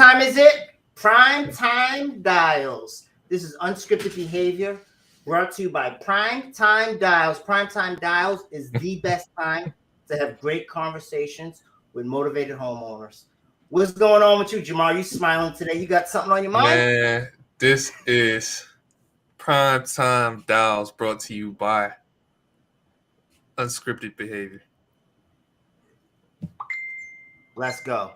time is it? Primetime Dials. This is Unscripted Behavior, brought to you by Primetime Dials. Primetime Dials is the best time to have great conversations with motivated homeowners. What's going on with you, Jamar? You smiling today? You got something on your mind? Man, this is Primetime Dials, brought to you by Unscripted Behavior. Let's go.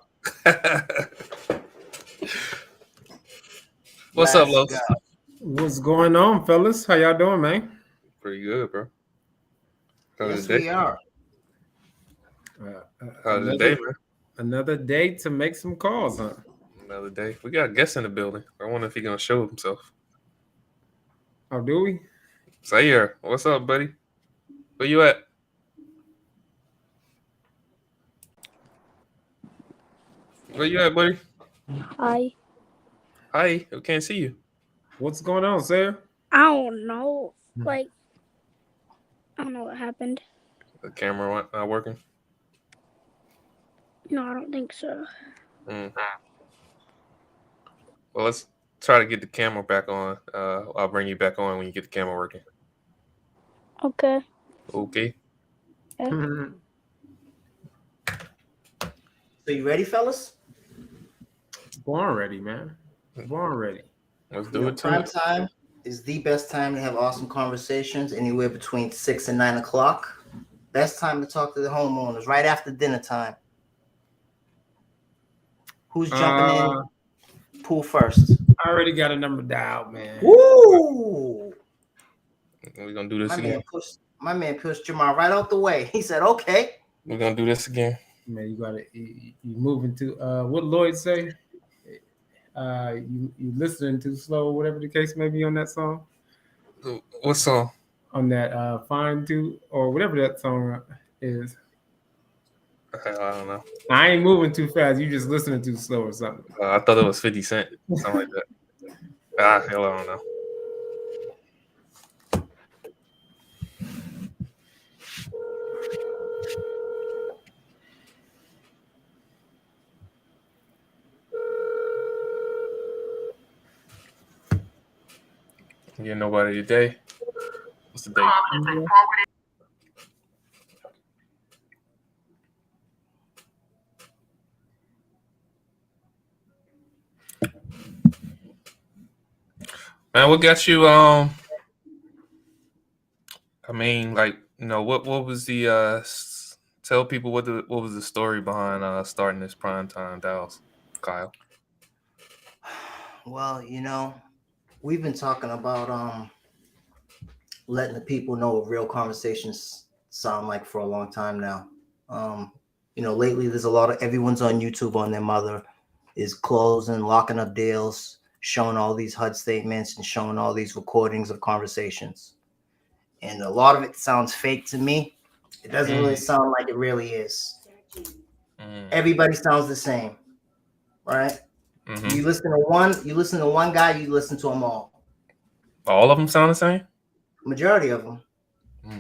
What's up, Los? What's going on, fellas? How y'all doing, man? Pretty good, bro. Yes, we are. How's the day, man? Another day to make some calls, huh? Another day. We got a guest in the building. I wonder if he's gonna show himself. Oh, do we? Zaire, what's up, buddy? Where you at? Where you at, buddy? Hi. Hi, we can't see you. What's going on, Sarah? I don't know. I don't know what happened. The camera not working? No, I don't think so. Well, let's try to get the camera back on. I'll bring you back on when you get the camera working. Okay. Okay. Yeah. So you ready, fellas? Born ready, man. Born ready. Let's do it. Prime time is the best time to have awesome conversations, anywhere between 6 and 9 o'clock. Best time to talk to the homeowners, right after dinner time. Who's jumping in? Pool first. I already got a number dialed, man. Woo! We're gonna do this again. My man pushed Jamar right out the way. He said, "Okay." We're gonna do this again. Man, you moving to what Lloyd say? You listening too slow, whatever the case may be on that song. What song? On that Fine Too, or whatever that song is. I don't know. I ain't moving too fast. You just listening too slow or something. I thought it was 50 Cent, something like that. Hell, I don't know. Yeah, nobody today. What's the date? Man, what got you? I mean, like, you know, what was the? Tell people what was the story behind starting this Primetime Dials, Kyle? Well, you know, we've been talking about letting the people know what real conversations sound like for a long time now. You know, lately there's a lot of everyone's on YouTube on their mother, is closing, locking up deals, showing all these HUD statements and showing all these recordings of conversations. And a lot of it sounds fake to me. It doesn't really sound like it really is. Everybody sounds the same, right? You listen to one guy, you listen to them all. All of them sound the same? Majority of them.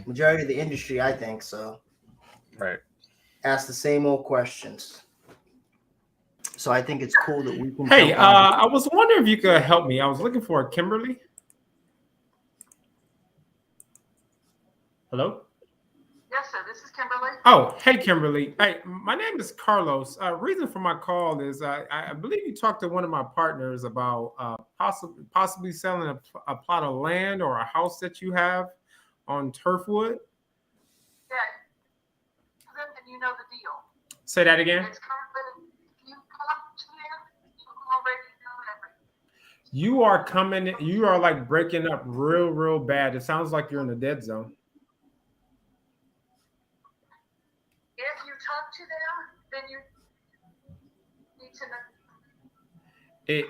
Majority of the industry, I think so. Right. Ask the same old questions. So I think it's cool that we can. Hey, I was wondering if you could help me. I was looking for Kimberly. Hello? Yes, sir. This is Kimberly. Oh, hey, Kimberly. Hey, my name is Carlos. Reason for my call is I believe you talked to one of my partners about possibly selling a plot of land or a house that you have on Turfwood. Yeah. And you know the deal. Say that again. It's currently, if you come to them, you already know everything. You are coming. You are like breaking up real bad. It sounds like you're in the dead zone. If you talk to them, then you need to know.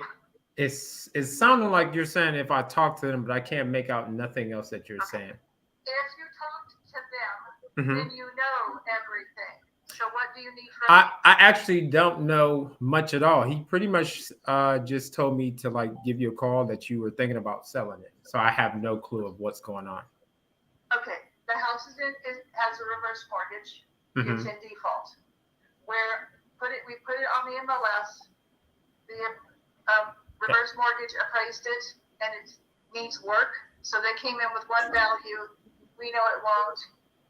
It's sounding like you're saying if I talk to them, but I can't make out nothing else that you're saying. If you talk to them, then you know everything. So what do you need from me? I actually don't know much at all. He pretty much just told me to like give you a call that you were thinking about selling it. So I have no clue of what's going on. Okay, the house has a reverse mortgage. It's in default. We put it on the MLS. The Reverse mortgage appraised it, and it needs work. So they came in with one value. We know it won't.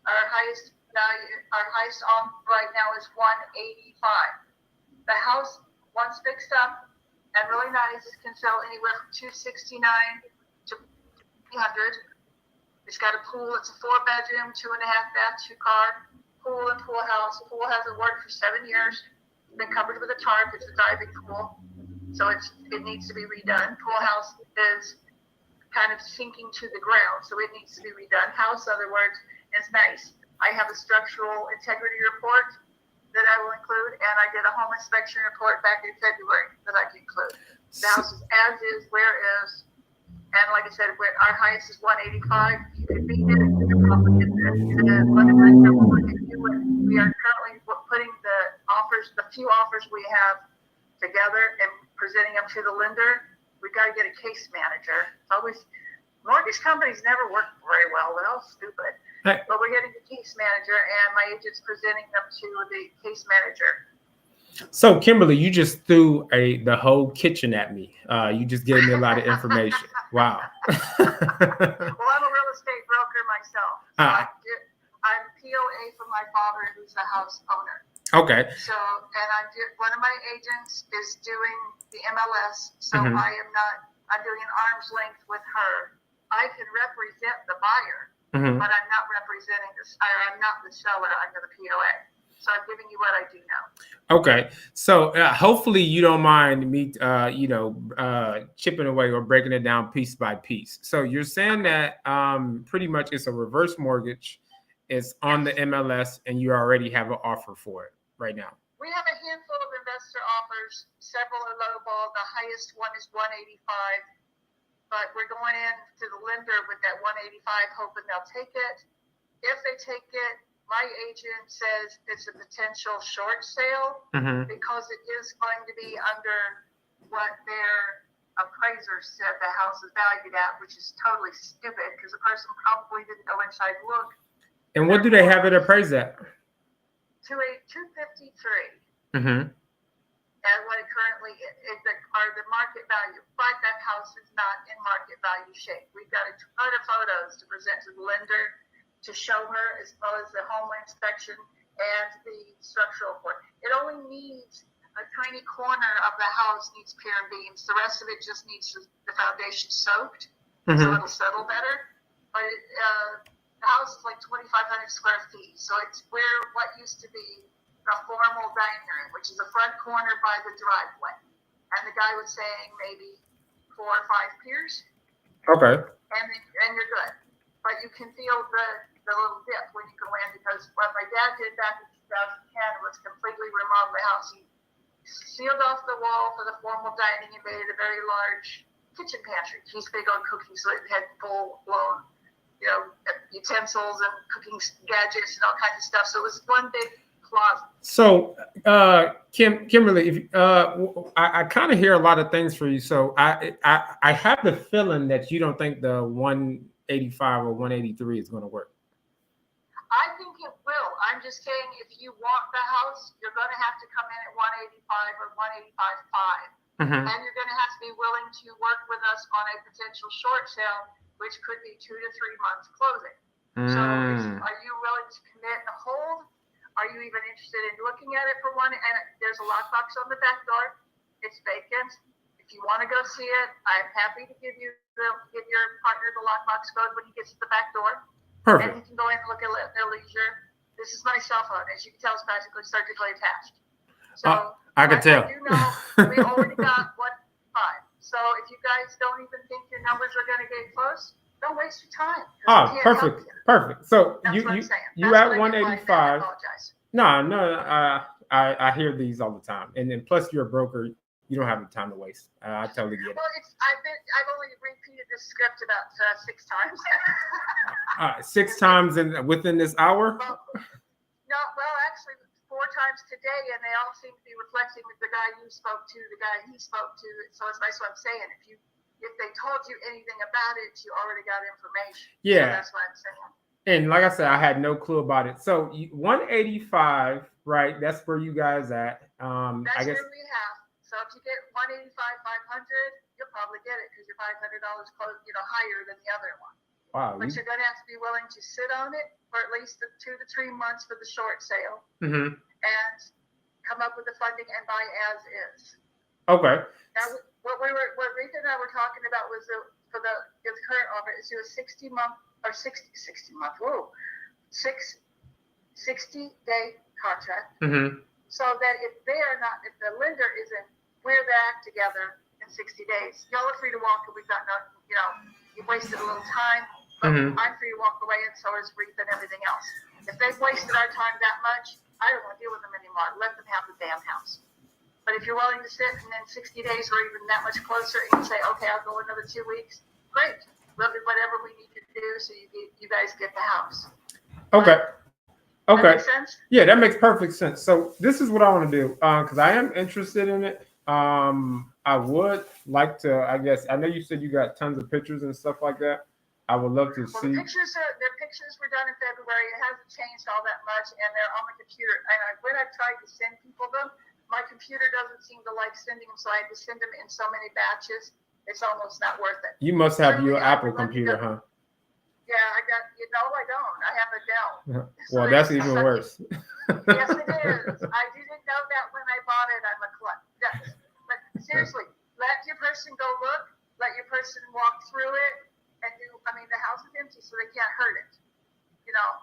Our highest value, our highest offer right now is 185. The house, once fixed up and really nice, can sell anywhere from 269 to 300. It's got a pool. It's a 4-bedroom, 2.5 bath, 2-car pool and pool house. Pool hasn't worked for 7 years. It's been covered with a tarp. It's a diving pool, so it needs to be redone. Pool house is kind of sinking to the ground, so it needs to be redone. House, in other words, is nice. I have a structural integrity report that I will include, and I did a home inspection report back in February that I can include. The house is as is, where is, and like I said, our highest is 185. You could beat it. We are currently putting the few offers we have together and presenting them to the lender. We've got to get a case manager. It's always, mortgage companies never work very well. They're all stupid. Hey. But we're getting a case manager, and my agent's presenting them to the case manager. So, Kimberly, you just threw the whole kitchen at me. You just gave me a lot of information. Wow. Well, I'm a real estate broker myself. So I'm POA from my father, who's the house owner. Okay. So, and one of my agents is doing the MLS. So Mhm. I'm doing an arm's length with her. I can represent the buyer, Mhm. but I'm not representing I'm not the seller under the POA. So I'm giving you what I do know. Okay, so hopefully you don't mind me, chipping away or breaking it down piece by piece. So you're saying that pretty much it's a reverse mortgage, it's on the MLS, and you already have an offer for it right now. We have a handful of investor offers. Several are lowball. The highest one is 185, but we're going in to the lender with that 185, hoping they'll take it. If they take it, my agent says it's a potential short sale because it is going to be under what their appraiser said the house is valued at, which is totally stupid because the person probably didn't go inside and look. And what do they have it appraised at? 253. Mm-hmm. And what it currently is the market value, but that house is not in market value shape. We've got a ton of photos to present to the lender to show her, as well as the home inspection and the structural report. It only needs a tiny corner of the house needs pier and beams. The rest of it just needs the foundation soaked, so it'll settle better. But the house is like 2,500 square feet, so it's where what used to be a formal dining room, which is the front corner by the driveway. And the guy was saying maybe 4 or 5 piers. Okay. And you're good. But you can feel the little dip when you go in, because what my dad did back in 2010 was completely remodel the house. He sealed off the wall for the formal dining and made it a very large kitchen pantry. He's big on cooking, so it had full-blown, utensils and cooking gadgets and all kinds of stuff. So it was one big closet. So, Kimberly, I kind of hear a lot of things for you. So I have the feeling that you don't think the 185 or 183 is going to work. I think it will. I'm just saying, if you want the house, you're going to have to come in at 185 or 185.5, and you're going to have to be willing to work with us on a potential short sale, which could be 2 to 3 months closing. So, are you willing to commit and hold? Are you even interested in looking at it for one? And there's a lockbox on the back door. It's vacant. If you want to go see it, I'm happy to give your partner the lockbox code when he gets to the back door. Perfect. And he can go in and look at their leisure. This is my cell phone. As you can tell, it's practically surgically attached. So I can tell. I do know we already got 1.5. So if you guys don't even think your numbers are going to get close, don't waste your time. Oh, perfect. Perfect. So That's you what I'm saying. you That's at what I meant 185. by that. I apologize. No. I hear these all the time, and then plus you're a broker. You don't have the time to waste. I totally get it. Well, I've only repeated this script about 6 times. 6 times within this hour? Well, actually 4 times today, and they all seem to be reflecting with the guy you spoke to, the guy he spoke to. So that's what I'm saying. If they told you anything about it, you already got information. Yeah. So that's what I'm saying. And like I said, I had no clue about it. So 185, right? That's where you guys at. That's I guess. where we have. So if you get 185, 500, you'll probably get it because you're $500 close, higher than the other one. Wow. But you're going to have to be willing to sit on it for at least 2 to 3 months for the short sale and come up with the funding and buy as is. Okay. Now, what Rita and I were talking about was for the current offer is do a 60-month or 60-month, 60-day contract. So that if the lender isn't, we're back together in 60 days. Y'all are free to walk, and we've got no, you've wasted a little time, but I'm free to walk away, and so is Rita and everything else. If they've wasted our time that much, I don't want to deal with them anymore. Let them have the damn house. But if you're willing to sit and then 60 days or even that much closer and you say, okay, I'll go another 2 weeks, great. We'll do whatever we need to do so you guys get the house. Okay. Okay. That make sense? Yeah, that makes perfect sense. So this is what I want to do because I am interested in it. I would like to, I guess, I know you said you got tons of pictures and stuff like that. I would love to see. The pictures were done in February. It hasn't changed all that much, and they're on the computer. And when I've tried to send people them, my computer doesn't seem to like sending them, so I had to send them in so many batches. It's almost not worth it. You must have your Apple computer, huh? Yeah, I got. I don't. I have a Dell. Well, that's even worse. Yes, it is. I didn't know that when I bought it. I'm a klutz. Yes. But seriously, let your person go look. Let your person walk through it, and the house is empty, so they can't hurt it.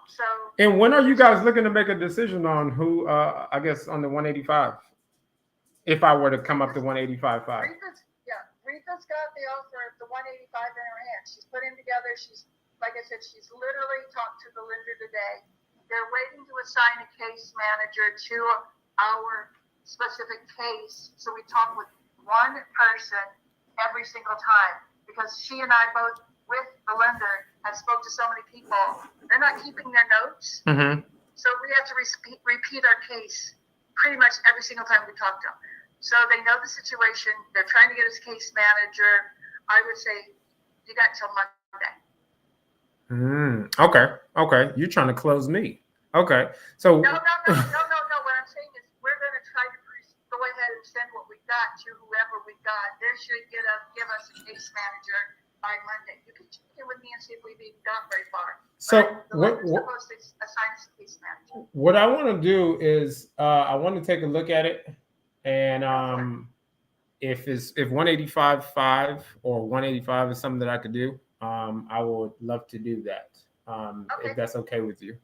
So. And when are you guys looking to make a decision on who? I guess on the 185. If I were to come up to 185.5. Rita's got the offer of the 185 in her hand. She's putting together. She's, like I said, she's literally talked to the lender today. They're waiting to assign a case manager to our specific case. So we talk with one person every single time because she and I both, with the lender, have spoke to so many people. They're not keeping their notes. So we have to repeat our case pretty much every single time we talk to them. So they know the situation. They're trying to get us case manager. I would say you got till Monday. Okay. You're trying to close me. Okay. So No. What I'm saying is we're going to try to go ahead and send what we got to whoever we got. They should give us a case manager by Monday. You can check in with me and see if we've even gone very far. So what supposed to assign us a case manager. What I want to do is I want to take a look at it. And if 185.5 or 185 is something that I could do, I would love to do that. If that's okay with you.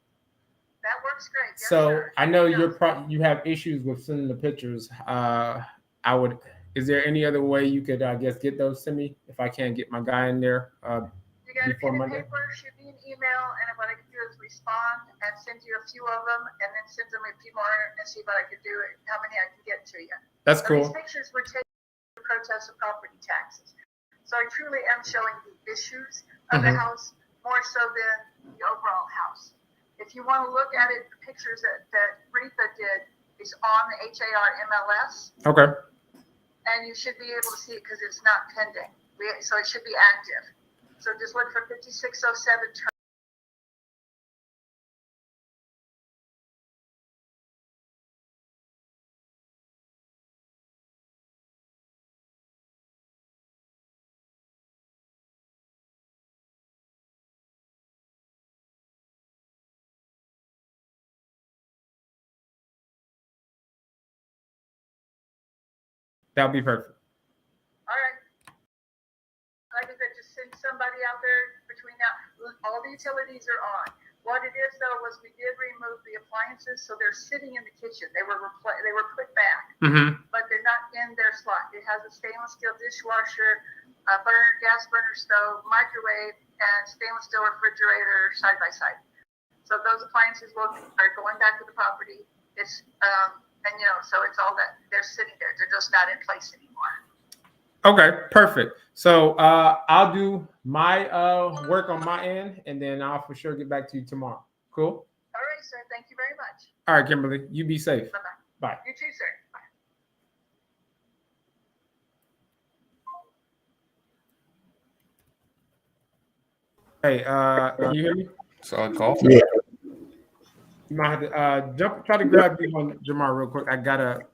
That works great. Yes, So sir. I know you have issues with sending the pictures. Is there any other way you could, I guess, get those to me if I can't get my guy in there you got before a pen Monday? and paper, shoot me an email, and what I can do is respond and send you a few of them, and then send them a few more and see what I can do, how many I can get to you. That's cool. These pictures were taken to protest of property taxes. So I truly am showing the issues of the house more so than the overall house. If you want to look at it, the pictures that Rita did is on the HAR MLS. Okay. And you should be able to see it because it's not pending. So it should be active. So just look for 5607. That'll be perfect. All right. Like I said, just send somebody out there between now. All the utilities are on. What it is though was we did remove the appliances, so they're sitting in the kitchen. They were put back, but they're not in their slot. It has a stainless steel dishwasher, a gas burner stove, microwave, and stainless steel refrigerator side by side. So those appliances are going back to the property. It's so it's all that they're sitting there. They're just not in place anymore. Okay, perfect. So I'll do my work on my end, and then I'll for sure get back to you tomorrow. Cool? All right, sir. Thank you very much. All right, Kimberly. You be safe. Bye-bye. Bye. You too, sir. Bye. Hey, can you hear me? Solid call. Yeah. You might have to try to grab you on Jamar real quick. I gotta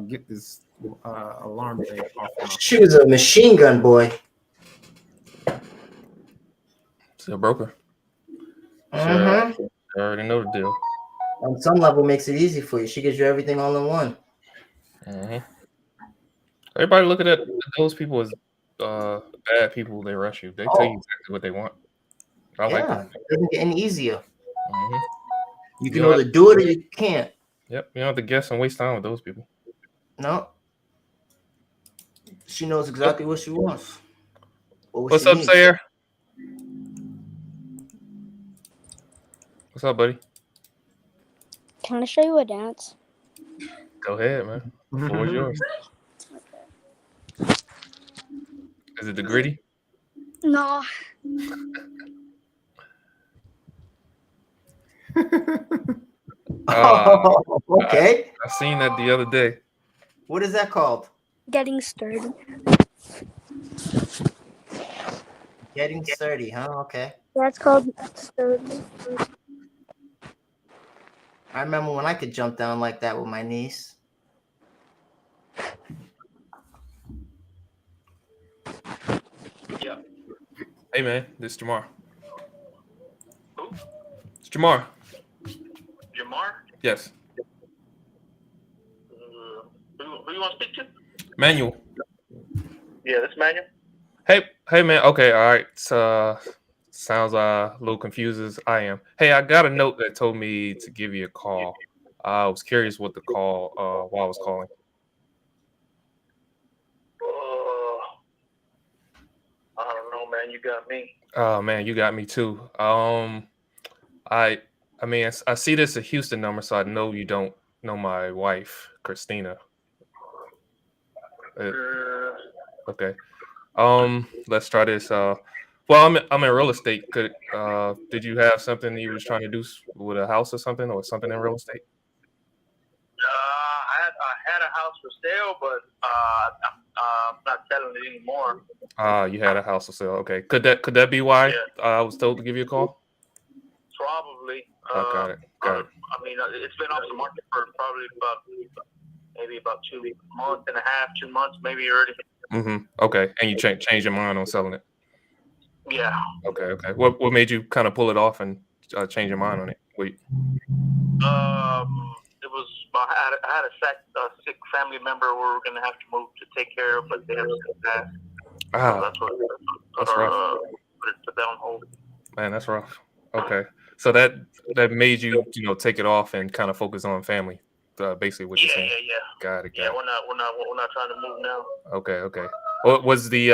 get this alarm thing off my She was a machine gun boy. She's a broker. Mm-hmm. I already know the deal. On some level, makes it easy for you. She gives you everything all in one. Mm-hmm. Everybody looking at those people as bad people. They rush you. They tell you exactly what they want. I like Yeah, that. it doesn't get any easier. Mm-hmm. You You can don't either have- do it or you can't. Yep. You don't have to guess and waste time with those people. No. She knows exactly what she wants. Or what What's she up, needs. Sayer? What's up, buddy? Can I show you a dance? Go ahead, man. The floor is yours. Is it the gritty? No. Okay. I seen that the other day. What is that called? Getting stirred. Getting sturdy, huh? Okay. That's called stirred. I remember when I could jump down like that with my niece. Yeah. Hey, man. This is Jamar. Who? It's Jamar. Jamar? Yes. Who you want to speak to? Manuel. Yeah, this Manuel. Hey, man. Okay, all right. Sounds a little confused as I am. Hey, I got a note that told me to give you a call. I was curious what the call, why I was calling. I don't know, man. You got me. Oh man, you got me too. I mean, I see this a Houston number, so I know you don't know my wife, Christina. Okay. Let's try this. Well, I'm in real estate. Did you have something you was trying to do with a house or something in real estate? I had a house for sale, but I'm not selling it anymore. You had a house for sale. Okay. Could that be why I was told to give you a call? Probably. Got it. I mean, it's been off the market for probably about 2 months and a half, 2 months, maybe already. Mm-hmm. Okay. And you changed your mind on selling it? Yeah. Okay. What made you kind of pull it off and change your mind on it? Wait. It was I had a sick family member we were going to have to move to take care of, but they have since passed. So that's rough. Put that on hold. Man, that's rough. Okay, so that made you take it off and kind of focus on family. Basically, what you're saying. Yeah. Got it. Yeah, we're not trying to move now. Okay. What was the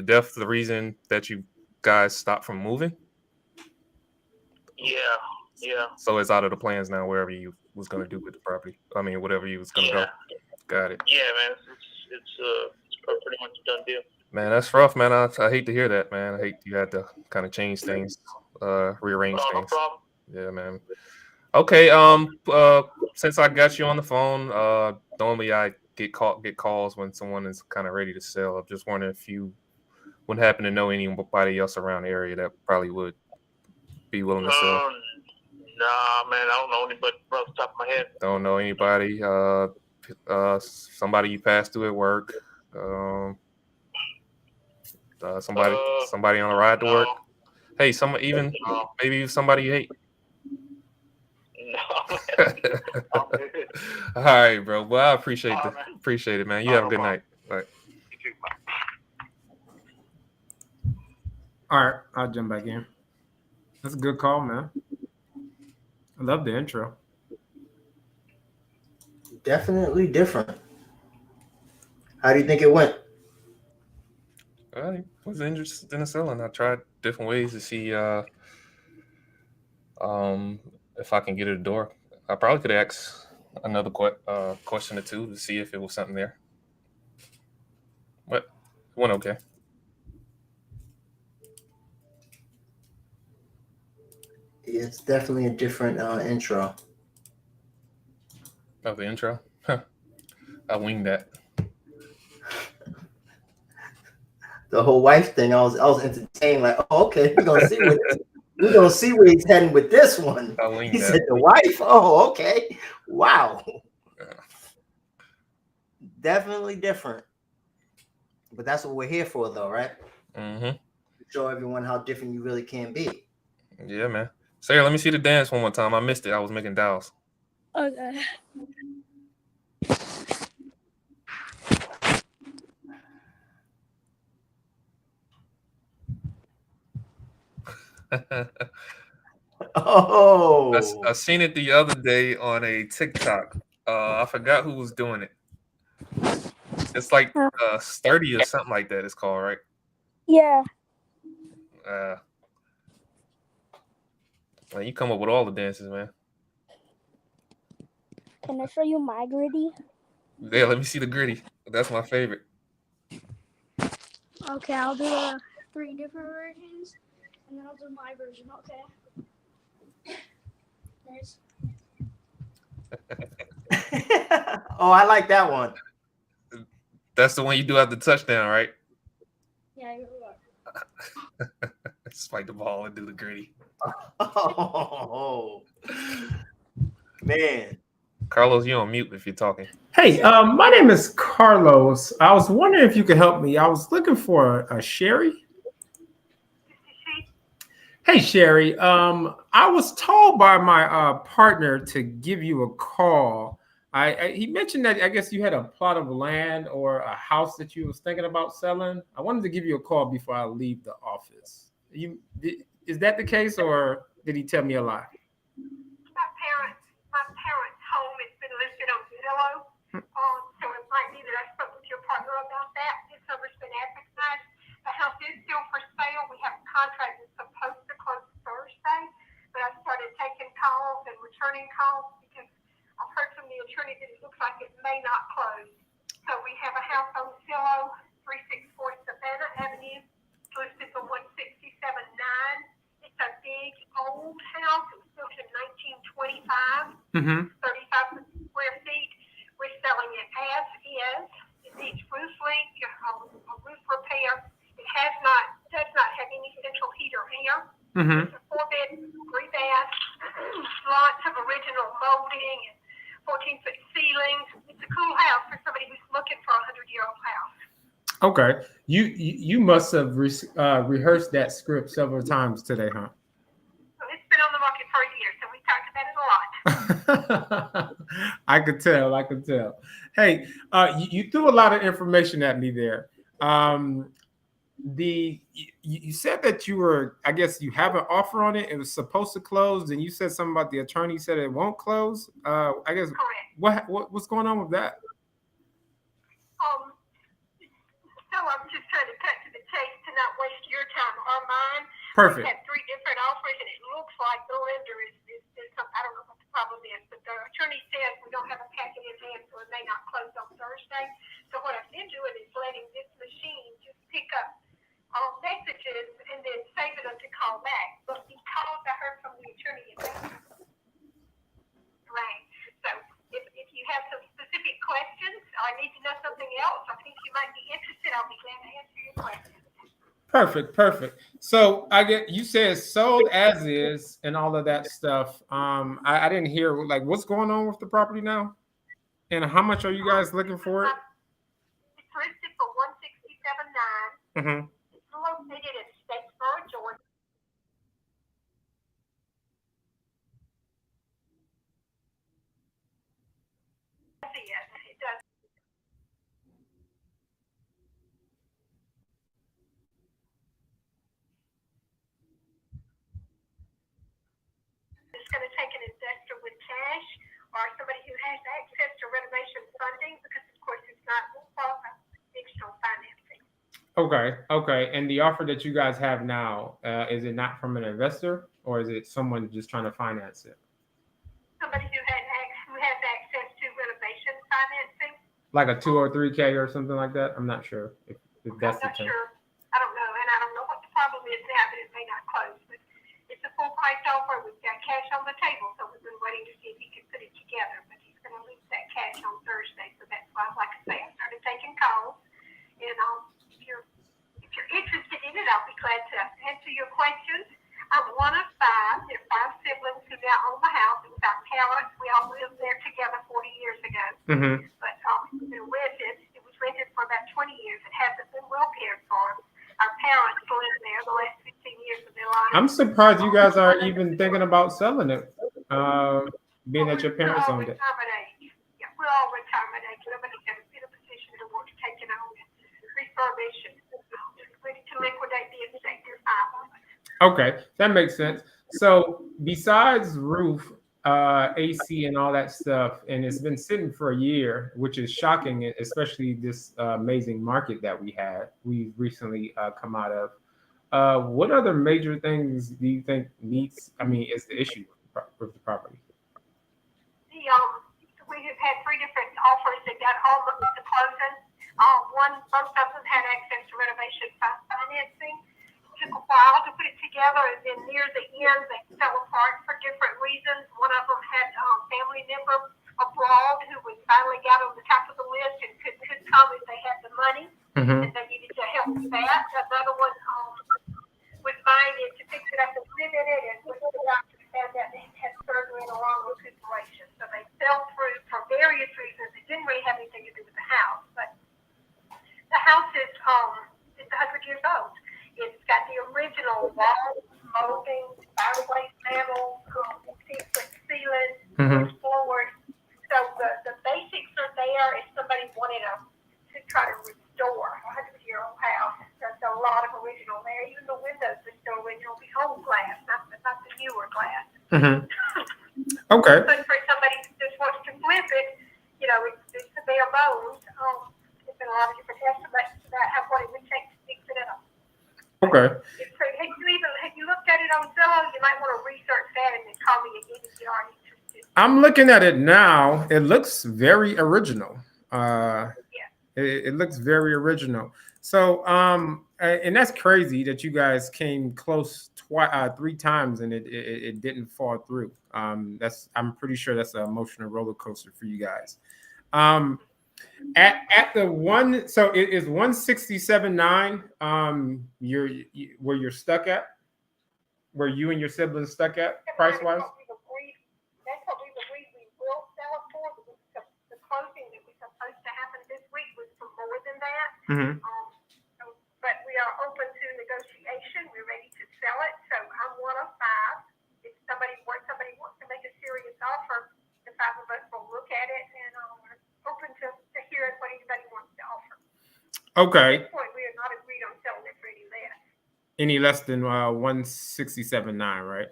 death the reason that you guys stopped from moving? Yeah. So it's out of the plans now. Wherever you was gonna do with the property. I mean, whatever you was gonna go. Got it. Yeah, man. It's pretty much a done deal. Man, that's rough, man. I hate to hear that, man. I hate you had to kind of change things, rearrange things. No problem. Yeah, man. Okay. Since I got you on the phone, normally I get calls when someone is kind of ready to sell. I'm just wondering if you wouldn't happen to know anybody else around the area that probably would be willing to sell. Nah, man. I don't know anybody off the top of my head. Don't know anybody. Somebody you passed through at work. Somebody on a ride to work. Hey, maybe somebody you hate. No. All right, bro. Well, I appreciate it, man. You have a good night. All right. You too, man. All right, I'll jump back in. That's a good call, man. I love the intro. Definitely different. How do you think it went? I was interested in selling. I tried different ways to see if I can get it a door. I probably could ask another question or two to see if it was something there. But it went okay. It's definitely a different intro. Oh, the intro? Huh. I winged that. The whole wife thing, I was entertained. Like, oh, okay, we're gonna see where he's heading with this one. I winged He that. said the wife. Oh, okay. Wow. definitely different. But that's what we're here for, though, right? Mm-hmm. Show everyone how different you really can be. Yeah, man. Sarah, let me see the dance one more time. I missed it. I was making dials. Okay. Oh, I seen it the other day on a TikTok. I forgot who was doing it. It's like Sturdy or something like that. It's called, right? Yeah. Man, you come up with all the dances, man. Can I show you my gritty? Yeah, let me see the gritty. That's my favorite. Okay, I'll do 3 different versions, and then I'll do my version. Okay. There's. oh, I like that one. That's the one you do at the touchdown, right? Yeah, you're right. Spike the ball and do the gritty. Oh, man. Carlos, you on mute if you're talking. Hey, my name is Carlos. I was wondering if you could help me. I was looking for a Sherry. Hey, Sherry. I was told by my partner to give you a call. He mentioned that I guess you had a plot of land or a house that you was thinking about selling. I wanted to give you a call before I leave the office. Is that the case, or did he tell me a lie? My parents' home has been listed on Zillow, so it might be that I spoke with your partner about that. This number's been advertised. The house is still for sale. We have a contract that's supposed to close Thursday, but I started taking calls and returning calls because I've heard from the attorney that it looks like it may not close. So we have a house on Zillow, 364 Savannah Avenue, listed for $167,900. It's a big old house. It was built in 1925, 35 square feet. We're selling it as is. It needs roof leak, a roof repair. It does not have any central heat or air. It's a 4-bed, 3-bath, lots of original molding and 14-foot ceilings. It's a cool house for somebody who's looking for a 100-year-old house. Okay, you must have rehearsed that script several times today, huh? Well, it's been on the market for a year, so we talked about it a lot. I could tell. Hey, you threw a lot of information at me there. You said that you were, I guess you have an offer on it. It was supposed to close, and you said something about the attorney said it won't close. I guess Correct. What's going on with that? So I'm just trying to cut to the chase to not waste your time or mine. Perfect. We had 3 different offers, and it looks like the lender is some, I don't know what the problem is, but the attorney says we don't have a packet in hand, so it may not close on Thursday. So what I've been doing is letting this machine just pick up all messages and then saving them to call back. But because I heard from the attorney, right. So if you have some specific questions, or need to know something else, I think you might be interested, I'll be glad to answer your questions. Perfect. So you said sold as is and all of that stuff. I didn't hear like what's going on with the property now, and how much are you guys looking for it? It's listed for $167,900. It's located in Statesboro, Georgia. It does. It's going to take an investor with cash or somebody who has access to renovation funding because, of course, it's not external financing. Okay. And the offer that you guys have now, is it not from an investor or is it someone just trying to finance it? Somebody who has access to renovation financing. Like a 2 or 3K or something like that? I'm not sure if that's the term. Sure. I don't know, and I don't know what the problem is now, but it may not close. But it's a full price offer. We've got cash on the table, so we've been waiting to see if he can put it together. But he's going to lose that cash on Thursday, so that's why, like I say, I started taking calls. And if you're interested in it, I'll be glad to answer your questions. I'm one of 5. There are 5 siblings who now own the house. It was our parents. We all lived there together 40 years ago. But we're with it. I'm surprised you guys are even thinking about selling it, being that your parents owned it. Yeah, we're all retirement age. Nobody's in a position to work to take it on, refurbish it, ready to liquidate the estate. There's 5 of us. Okay, that makes sense. So besides roof, AC, and all that stuff, and it's been sitting for a year, which is shocking, especially this amazing market that we've recently come out of. What other major things do you think is the issue with the property? We have had 3 different offers that got almost to closing. Both of them had access to renovation financing. It took a while to put it together, and then near the end, they fell apart for different reasons. One of them had a family member abroad who was finally got on the top of the list and could come if they had the money, and they needed to help with that. Another one was buying it to fix it up and live in it, and when the doctor found out they had surgery and a long recuperation. So they fell through for various reasons. It didn't really have anything to do with the house, but the house is 100 years old. It's got the original walls, molding, fireplace panels, 6-foot ceilings, floors. So the basics are there. If somebody wanted to try to restore a 100-year-old house, there's a lot of original there. Even the windows are still original, the old glass, not the newer glass. Okay. But for somebody who just wants to flip it, it's the bare bones. There's been a lot of different estimates about what it would take to fix it up. Okay. Have you looked at it on Zillow? You might want to research that and then call me again if you are interested. I'm looking at it now. It looks very original. It looks very original. So, and that's crazy that you guys came close 3 times and it didn't fall through. I'm pretty sure that's an emotional roller coaster for you guys. At the one, so it is 167.9. Where you're stuck at, where you and your siblings stuck at price wise. That's what we agreed we will sell it for. The closing that was supposed to happen this week was for more than that. But we are open to negotiation. We're ready to sell it. So I'm one of 5. If somebody wants to make a serious offer, the 5 of us will look at it and we're open to hearing what anybody wants to offer. Okay. At this point, we are not agreed on selling it for any less. Any less than 167.9, right?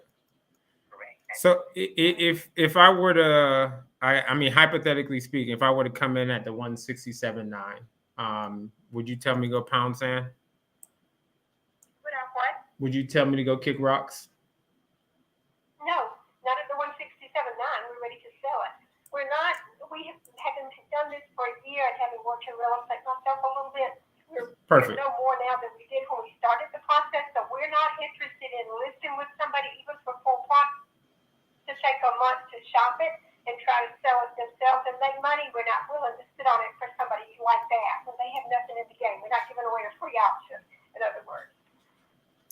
Correct. So if I were to, I mean, hypothetically speaking, if I were to come in at the 167.9, would you tell me to go pound sand? Would I what? Would you tell me to go kick rocks? No, not at the 167.9. We're ready to sell it. We haven't done this for a year. I haven't worked in real estate myself a little bit. Perfect. We know more now than we did when we started the process. So we're not interested in listing with somebody even for full price to take a month to shop it and try to sell it themselves and make money. We're not willing to sit on it for somebody like that when they have nothing in the game. We're not giving away a free option, in other words.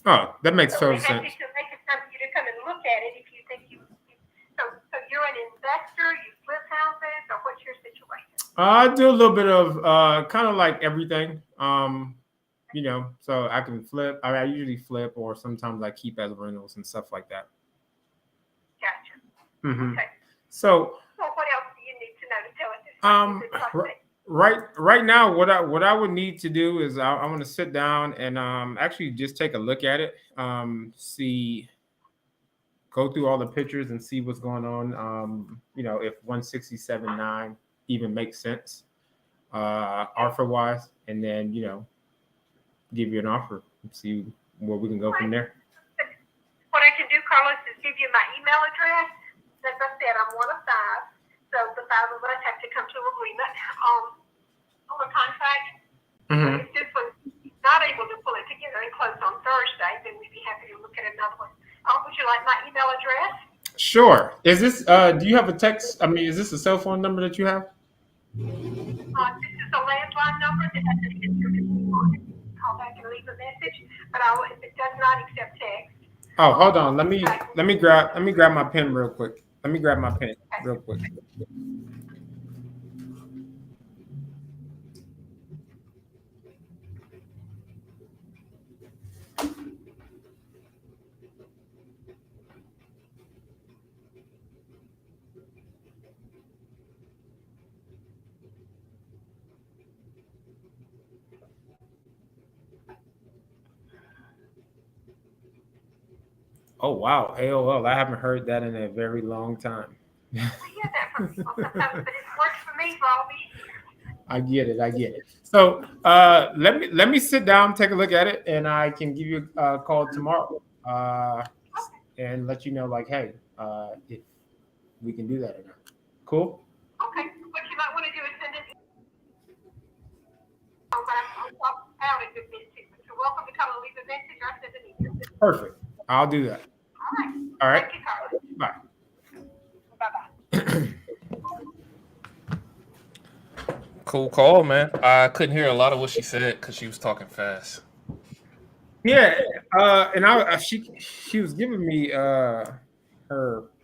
Oh, that makes total sense. We're happy to make it time for you to come and look at it if you think so you're an investor, you flip houses, or what's your situation? I do a little bit of kind of like everything. So I can flip. I usually flip, or sometimes I keep as rentals and stuff like that. Gotcha. Okay. So what else do you need to know to tell us this? Right now, what I would need to do is I want to sit down and actually just take a look at it, go through all the pictures and see what's going on. If 167.9 even makes sense, offer wise, and then give you an offer and see where we can go from there. What I can do, Carlos, is give you my email address. As I said, I'm one of 5, so the 5 of us have to come to agreement on a contract. If this one's not able to pull it together and close on Thursday, then we'd be happy to look at another one. Would you like my email address? Sure. Is this? Do you have a text? I mean, is this a cell phone number that you have? This is a landline number that has an answer. Call back and leave a message, but if it does not accept text. Oh, hold on. Let me grab my pen real quick. Let me grab my pen real quick. Oh wow, AOL. I haven't heard that in a very long time. We get that from people sometimes, but it works for me, Bobby. I get it. So let me sit down, take a look at it, and I can give you a call tomorrow. And let you know, like, hey, if we can do that or not. Cool. Okay. What you might want to do is send it. But I'm out at the message. You're welcome to come and leave a message or send an email. Perfect. I'll do that. All right. Thank you, Carlos. Bye. Bye-bye. Cool call, man. I couldn't hear a lot of what she said because she was talking fast. Yeah. And she was giving me her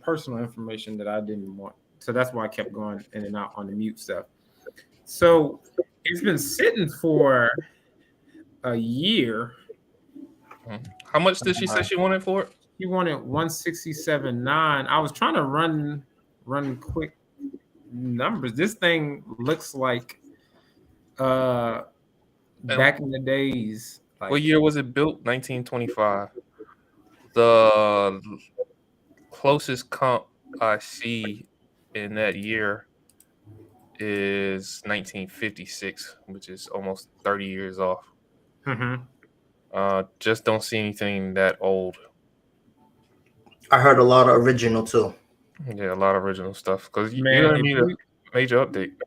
personal information that I didn't want, so that's why I kept going in and out on the mute stuff. So it's been sitting for a year. How much did she say she wanted for it? She wanted 167.9. I was trying to run quick numbers. This thing looks like back in the days. Like, What year was it built? 1925. The closest comp I see in that year is 1956, which is almost 30 years off. Mm-hmm. Just don't see anything that old. I heard a lot of original too. Yeah, a lot of original stuff because you Man, don't need a major update.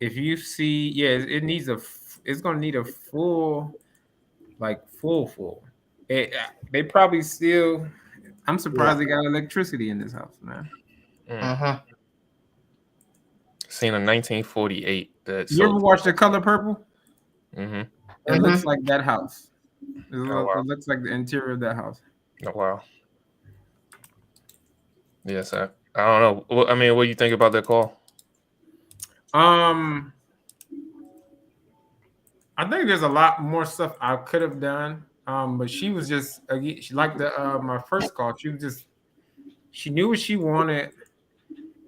If you see, yeah, it needs it's gonna need a full. They probably still. I'm surprised they got electricity in this house, man. Seen a 1948 that. You ever watched The Color Purple? Mm-hmm. It looks like that house. It wow. looks like the interior of that house. Oh wow. Yes, I don't know. I mean, what do you think about that call? I think there's a lot more stuff I could have done. But she was just she liked my first call. She knew what she wanted,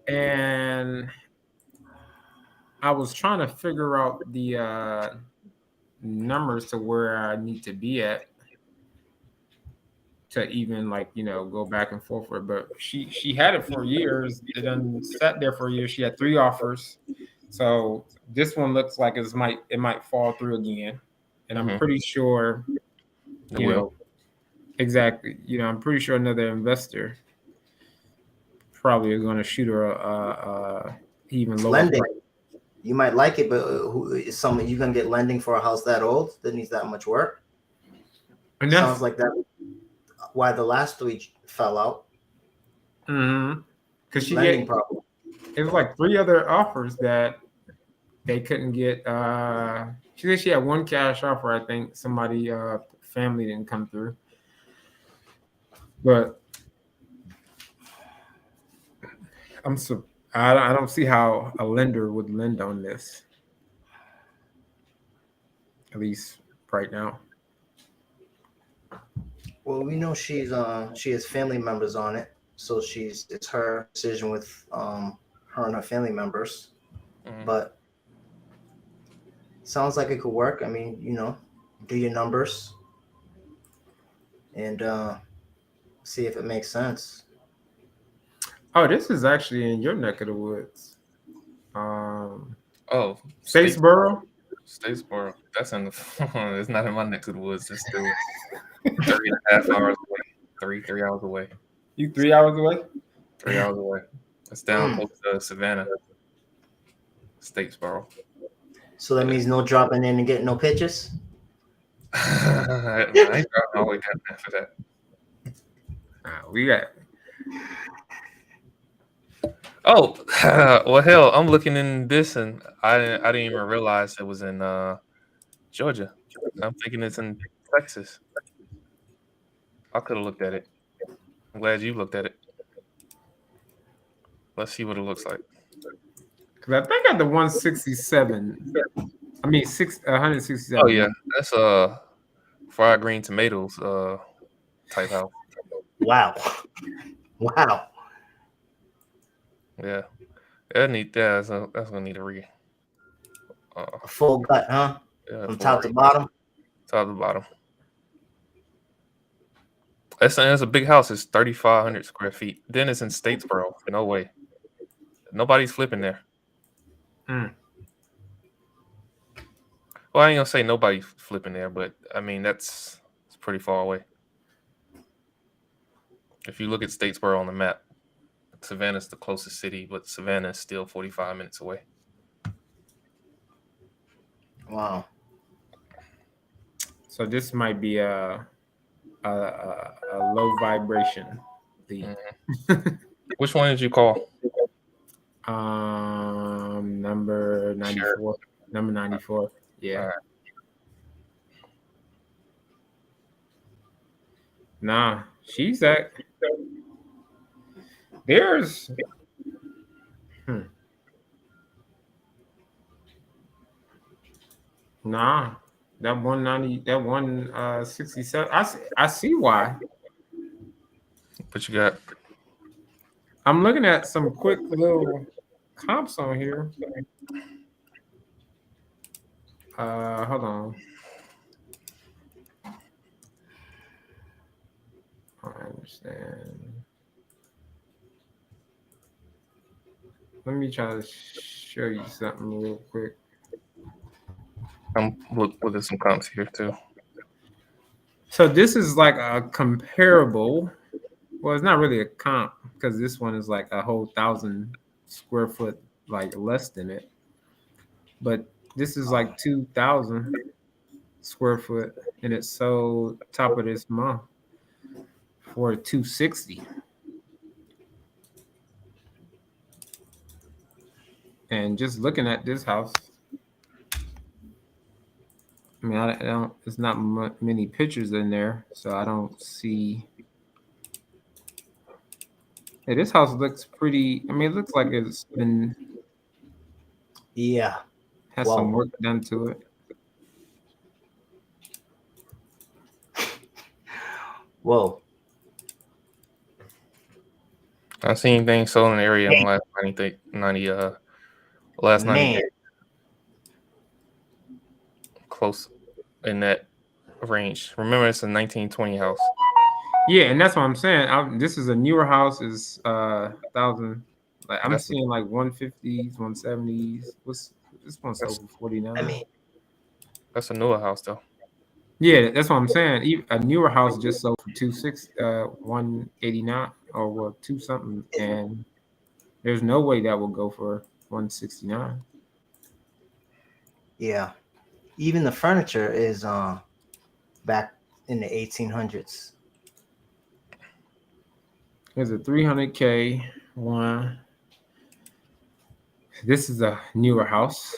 and I was trying to figure out the numbers to where I need to be at to even go back and forth with it. But she had it for years. It done sat there for a year. She had 3 offers. So this one looks like it might fall through again. And I'm pretty sure exactly. I'm pretty sure another investor probably is going to shoot her even lower Lending. price. You might like it, but you gonna get lending for a house that old that needs that much work? Sounds like that. Why the last 3 fell out? Mm-hmm. Because Lending problem. It was like 3 other offers that they couldn't get. She said she had 1 cash offer. I think somebody family didn't come through, but I don't see how a lender would lend on this, at least right now. Well, we know she has family members on it, so it's her decision with her and her family members. But sounds like it could work. I mean, do your numbers and see if it makes sense. Oh, this is actually in your neck of the woods. Statesboro. Statesboro. That's in the. It's not in my neck of the woods. It's still 3.5 hours away. 3 hours away. You 3 hours away? 3 hours away. It's down close to Savannah. Statesboro. So that means no dropping in and getting no pictures? I ain't dropping all the way down there for that. We got. Oh, well, hell, I'm looking in this, and I didn't even realize it was in Georgia. I'm thinking it's in Texas. I could have looked at it. I'm glad you looked at it. Let's see what it looks like. Because I think at the 167. I mean, 167. Oh yeah, that's fried green tomatoes type house. Wow. Yeah, that's gonna need a full gut, huh? Yeah, from top to bottom. Top to bottom. That's a big house. It's 3,500 square feet. Then it's in Statesboro. No way. Nobody's flipping there. Mm. Well, I ain't gonna say nobody's flipping there, but I mean it's pretty far away. If you look at Statesboro on the map, Savannah's the closest city, but Savannah is still 45 minutes away. Wow. So this might be a low vibration lead. Which one did you call? Number 94. Sure. Number 94. Yeah. All right. Nah, she's at. There's. Nah, that 190, that 167. I see why. What you got? I'm looking at some quick little comps on here. Hold on. I understand. Let me try to show you something real quick. I'm looking at some comps here too. So this is like a comparable. Well, it's not really a comp because this one is like a whole 1,000 square foot, like less than it. But this is like 2,000 square foot, and it's sold top of this month for $260. And just looking at this house, I mean, I don't. There's not many pictures in there, so I don't see. Hey, this house looks pretty. I mean, it looks like it's been. Yeah. Has some work done to it. Whoa. I seen things sold in the area in the last 90 days. Close in that range. Remember, it's a 1920 house. Yeah, and that's what I'm saying. This is a newer house. Is 1,000. Like I'm seeing like 150s, 170s. What's this one sold for 49? I mean, that's a newer house though. Yeah, that's what I'm saying. A newer house just sold for 189 or well 2 something, and there's no way that will go for 169. Yeah, even the furniture is back in the 1800s. There's a 300K one. This is a newer house.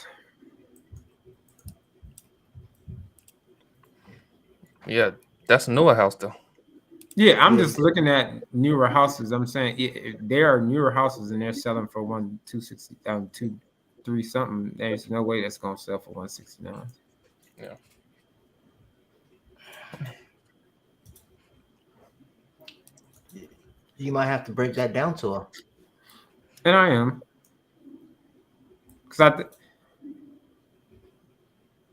Yeah, that's a newer house though. Yeah, I'm just looking at newer houses. I'm saying there are newer houses and they're selling for 260, 230 something. There's no way that's gonna sell for 169. Yeah. You might have to break that down to her. And I am, because I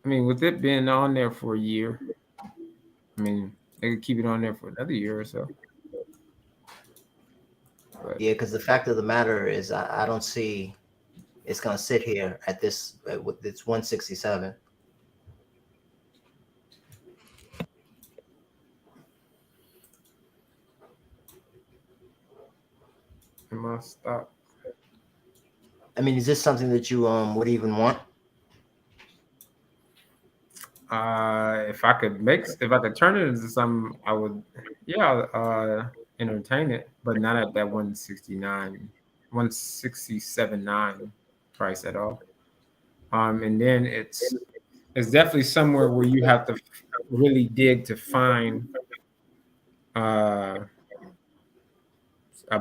mean, with it being on there for a year, I mean, they could keep it on there for another year or so. But, yeah, because the fact of the matter is, I don't see it's gonna sit here at this with its 167. am I stop? I mean, is this something that you would even want? If I could turn it into something, I would, entertain it, but not at that 167.9 price at all. And then it's definitely somewhere where you have to really dig to find a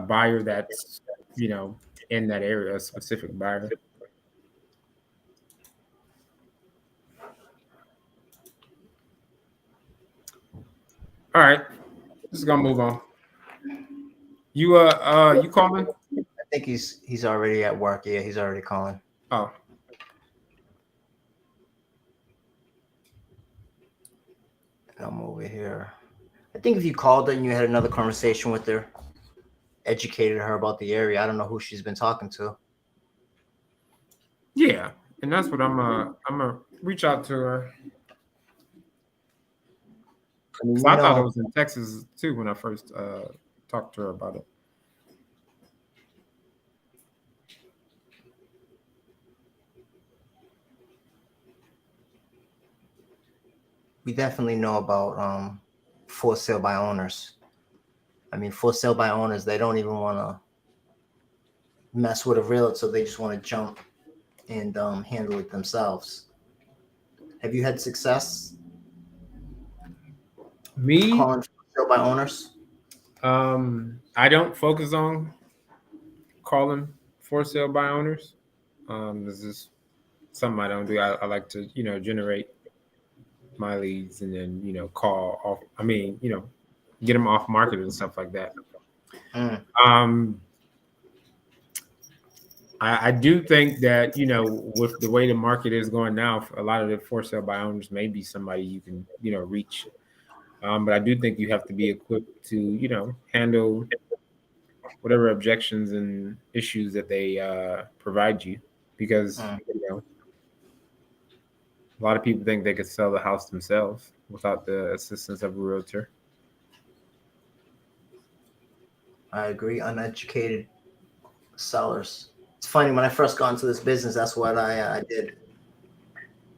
buyer that's, in that area, a specific buyer. All right, just gonna move on. You calling? I think he's already at work. Yeah, he's already calling. Oh. I'm over here. I think if you called her and you had another conversation with her, educated her about the area, I don't know who she's been talking to. Yeah, and that's what I'm gonna reach out to her. I mean, So I thought it was in Texas too when I first talked to her about it. we definitely know about for sale by owners. I mean, for sale by owners, they don't even want to mess with a realtor. They just want to jump and handle it themselves. Have you had success Me, calling for sale by owners? I don't focus on calling for sale by owners. This is something I don't do. I like to, generate my leads and then, call off. I mean, get them off market and stuff like that. I do think that, with the way the market is going now, a lot of the for sale by owners may be somebody you can, reach. But I do think you have to be equipped to, handle whatever objections and issues that they provide you, because a lot of people think they could sell the house themselves without the assistance of a realtor. I agree. Uneducated sellers. It's funny, when I first got into this business, that's what I did.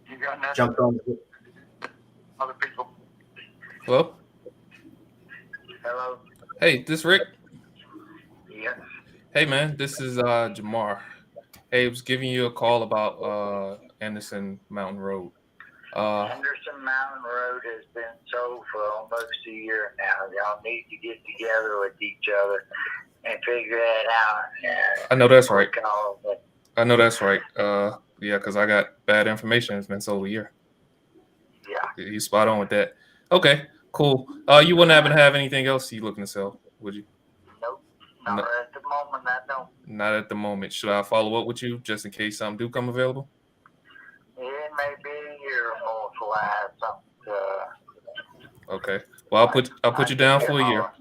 You got nothing? Jumped on. Other people. Hello? Hello? Hey, this Rick? Yes. Hey, man, this is Jamar. Hey, I was giving you a call about Anderson Mountain Road. Anderson Mountain Road has been sold for almost a year now. Y'all need to get together with each other and figure that out. I know that's right. But I know that's right. Yeah, because I got bad information. It's been sold a year. yeah. You spot on with that. Okay, cool. You wouldn't happen to have anything else you looking to sell, would you? Nope. Not at the moment, I don't. Not at the moment. Should I follow up with you just in case something do come available? It may be a year or more before I have something to, Okay. Well, I'll put you down for a year.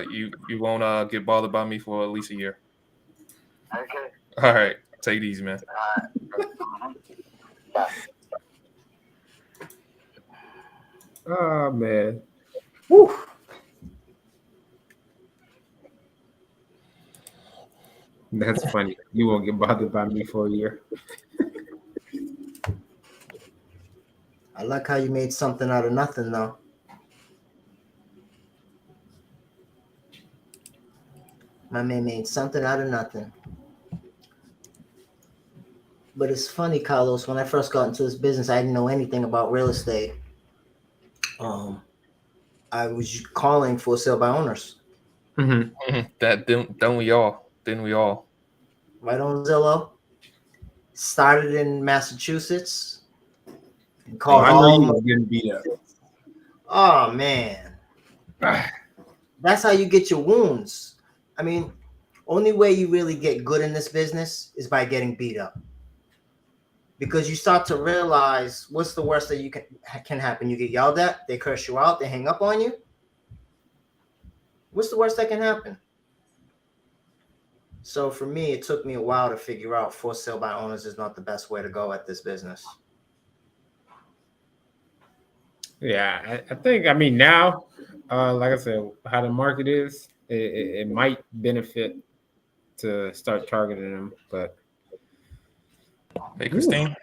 You won't get bothered by me for at least a year. okay. All right. Take it easy, man. Bye. Oh man. Whew. That's funny. You won't get bothered by me for a year. I like how you made something out of nothing, though. My man made something out of nothing. But it's funny, Carlos, when I first got into this business, I didn't know anything about real estate. I was calling for sale by owners. That don't we all? Didn't we all? Right on Zillow. Started in Massachusetts. And called I know all you of was getting beat up. Oh, man. That's how you get your wounds. I mean, only way you really get good in this business is by getting beat up. Because you start to realize what's the worst that you can happen. You get yelled at, they curse you out, they hang up on you. What's the worst that can happen? So for me, it took me a while to figure out for sale by owners is not the best way to go at this business. Yeah, I think, now, like I said, how the market is, it might benefit to start targeting them, but. Hey, Christine.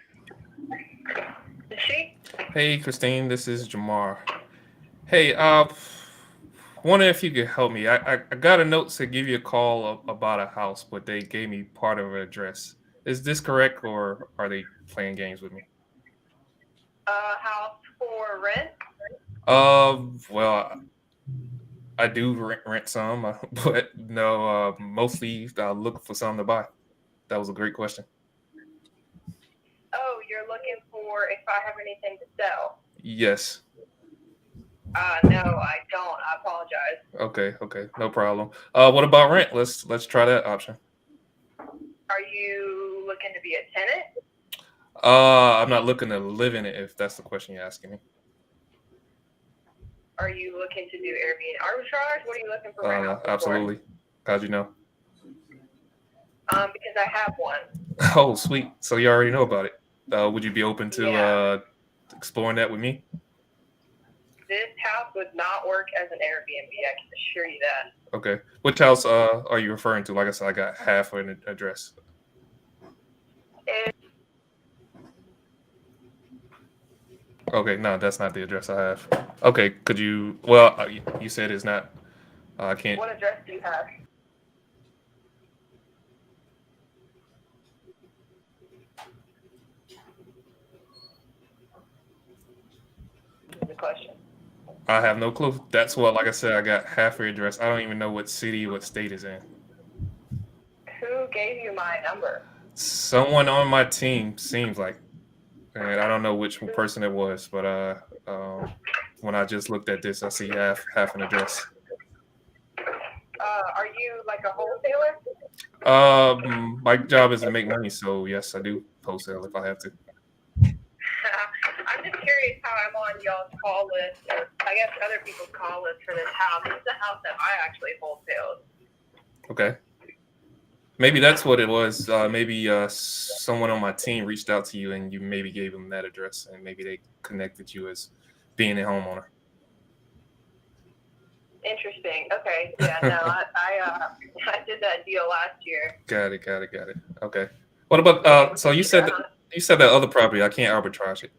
Is she? Hey, Christine. This is Jamar. Hey, wondering if you could help me. I got a note to give you a call about a house, but they gave me part of an address. Is this correct, or are they playing games with me? House for rent? Well, I do rent some, but no, mostly look for something to buy. That was a great question. Oh, you're looking for if I have anything to sell? Yes. No, I don't. I apologize. Okay, no problem. What about rent? Let's try that option. Are you looking to be a tenant? I'm not looking to live in it, if that's the question you're asking me. are you looking to do Airbnb arbitrage? What are you looking for right now? Absolutely. How'd you know? Because I have one. Oh, sweet. So you already know about it. Would you be open to Yeah. exploring that with me? This house would not work as an Airbnb. I can assure you that. Okay. Which house are you referring to? Like I said, I got half an address. Okay, no, that's not the address I have. Okay, could you? Well, you said it's not. I can't. What address do you have? The question. I have no clue. That's what, like I said, I got half your address. I don't even know what city, what state is in. Who gave you my number? Someone on my team seems like, and I don't know which person it was, but when I just looked at this, I see half an address. Are you like a wholesaler? My job is to make money, so yes, I do wholesale if I have to. I'm just curious how I'm on y'all's call list. I guess other people's call list for this house. This is the house that I actually wholesaled. Okay. Maybe that's what it was. Maybe someone on my team reached out to you and you maybe gave them that address and maybe they connected you as being a homeowner. Interesting. Okay. Yeah, no, I did that deal last year. Got it. Okay. What about so you said that other property, I can't arbitrage it.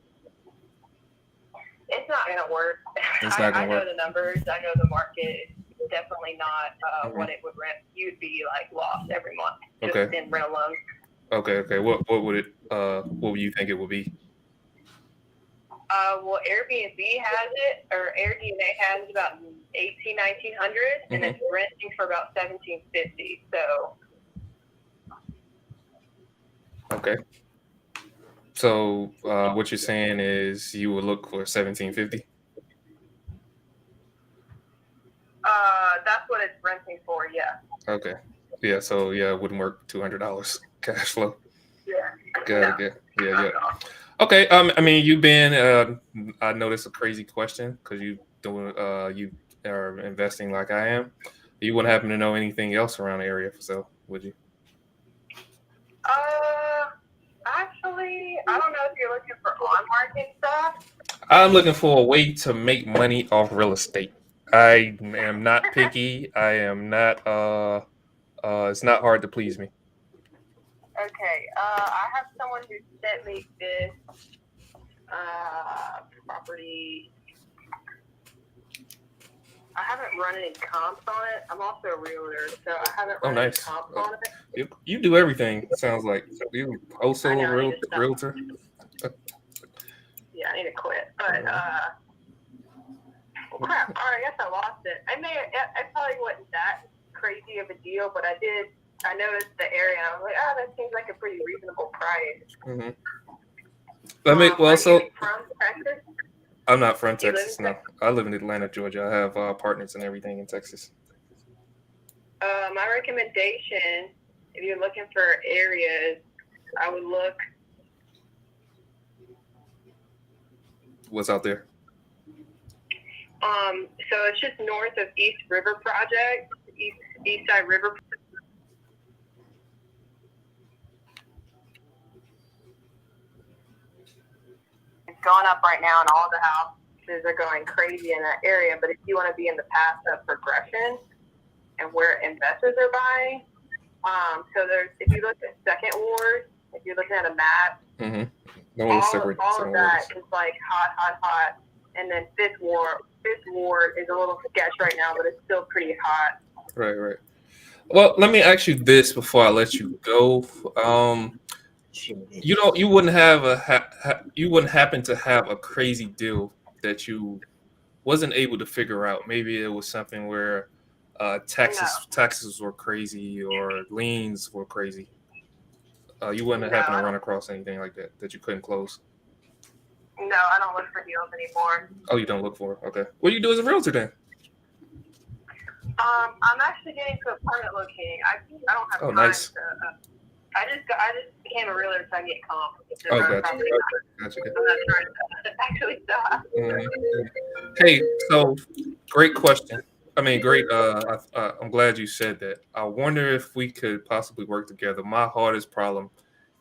It's not gonna work. It's not gonna I know work. the numbers, I know the market. It's definitely not what it would rent. You'd be like lost every month just Okay. in rent alone. Okay. What would it what would you think it would be? Well, Airbnb has it, or Airbnb has it about 1900, and it's renting for about $1,750. So. Okay. So what you're saying is you would look for 1750? That's what it's renting for. Yeah. Okay. Yeah. So yeah, it wouldn't work. $200 cash flow. Yeah. Got it. Yeah. Okay. I mean, you've been. I know this is a crazy question because you are investing like I am. You wouldn't happen to know anything else around the area, so would you? Actually, I don't know if you're looking for on-market stuff. I'm looking for a way to make money off real estate. I am not picky. I am not. It's not hard to please me. Okay. I have someone who sent me this property. I haven't run any comps on it. I'm also a realtor, so I haven't run any comps on it. You do everything. It sounds like you wholesale realtor. Yeah, I need to quit. But crap. All right, I guess I lost it. I probably wasn't that crazy of a deal, but I noticed the area and I was like, that seems like a pretty reasonable price. So from Texas? I'm not from Texas, no. I live in Atlanta, Georgia. I have partners and everything in Texas. My recommendation, if you're looking for areas, I would look. What's out there? So it's just north of East River Project, East Side River. It's going up right now, and all the houses are going crazy in that area. But if you want to be in the path of progression and where investors are buying, so if you look at Second Ward, if you're looking at a map, all of that is like hot. And then Fifth Ward is a little sketch right now, but it's still pretty hot. Right. Well, let me ask you this before I let you go. You wouldn't you wouldn't happen to have a crazy deal that you wasn't able to figure out. Maybe it was something where taxes were crazy or liens were crazy. You wouldn't happen to run across anything like that you couldn't close. No, I don't look for deals anymore. Oh, you don't look for it? Okay. What do you do as a realtor then? I'm actually getting to apartment locating. I don't have time nice. to just became a realtor so I get comp. Oh, I'm gotcha. not trying to actually stop. Mhm. Hey, so great question. I mean, great. I'm glad you said that. I wonder if we could possibly work together. My hardest problem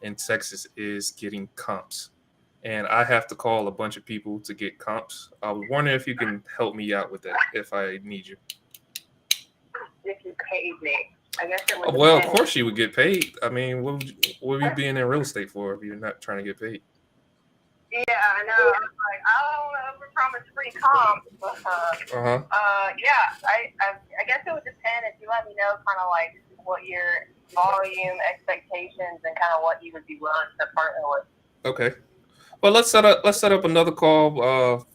in Texas is getting comps, and I have to call a bunch of people to get comps. I was wondering if you can help me out with that if I need you. If you paid me, I guess it would. Well, of course you would get paid. I mean, what are you being in real estate for if you're not trying to get paid? Yeah, I know. I was like, I don't want to overpromise free comp, but yeah, I guess it would depend if you let me know kind of like what your volume expectations and kind of what you would be willing to partner with. Okay. Well, let's set up another call.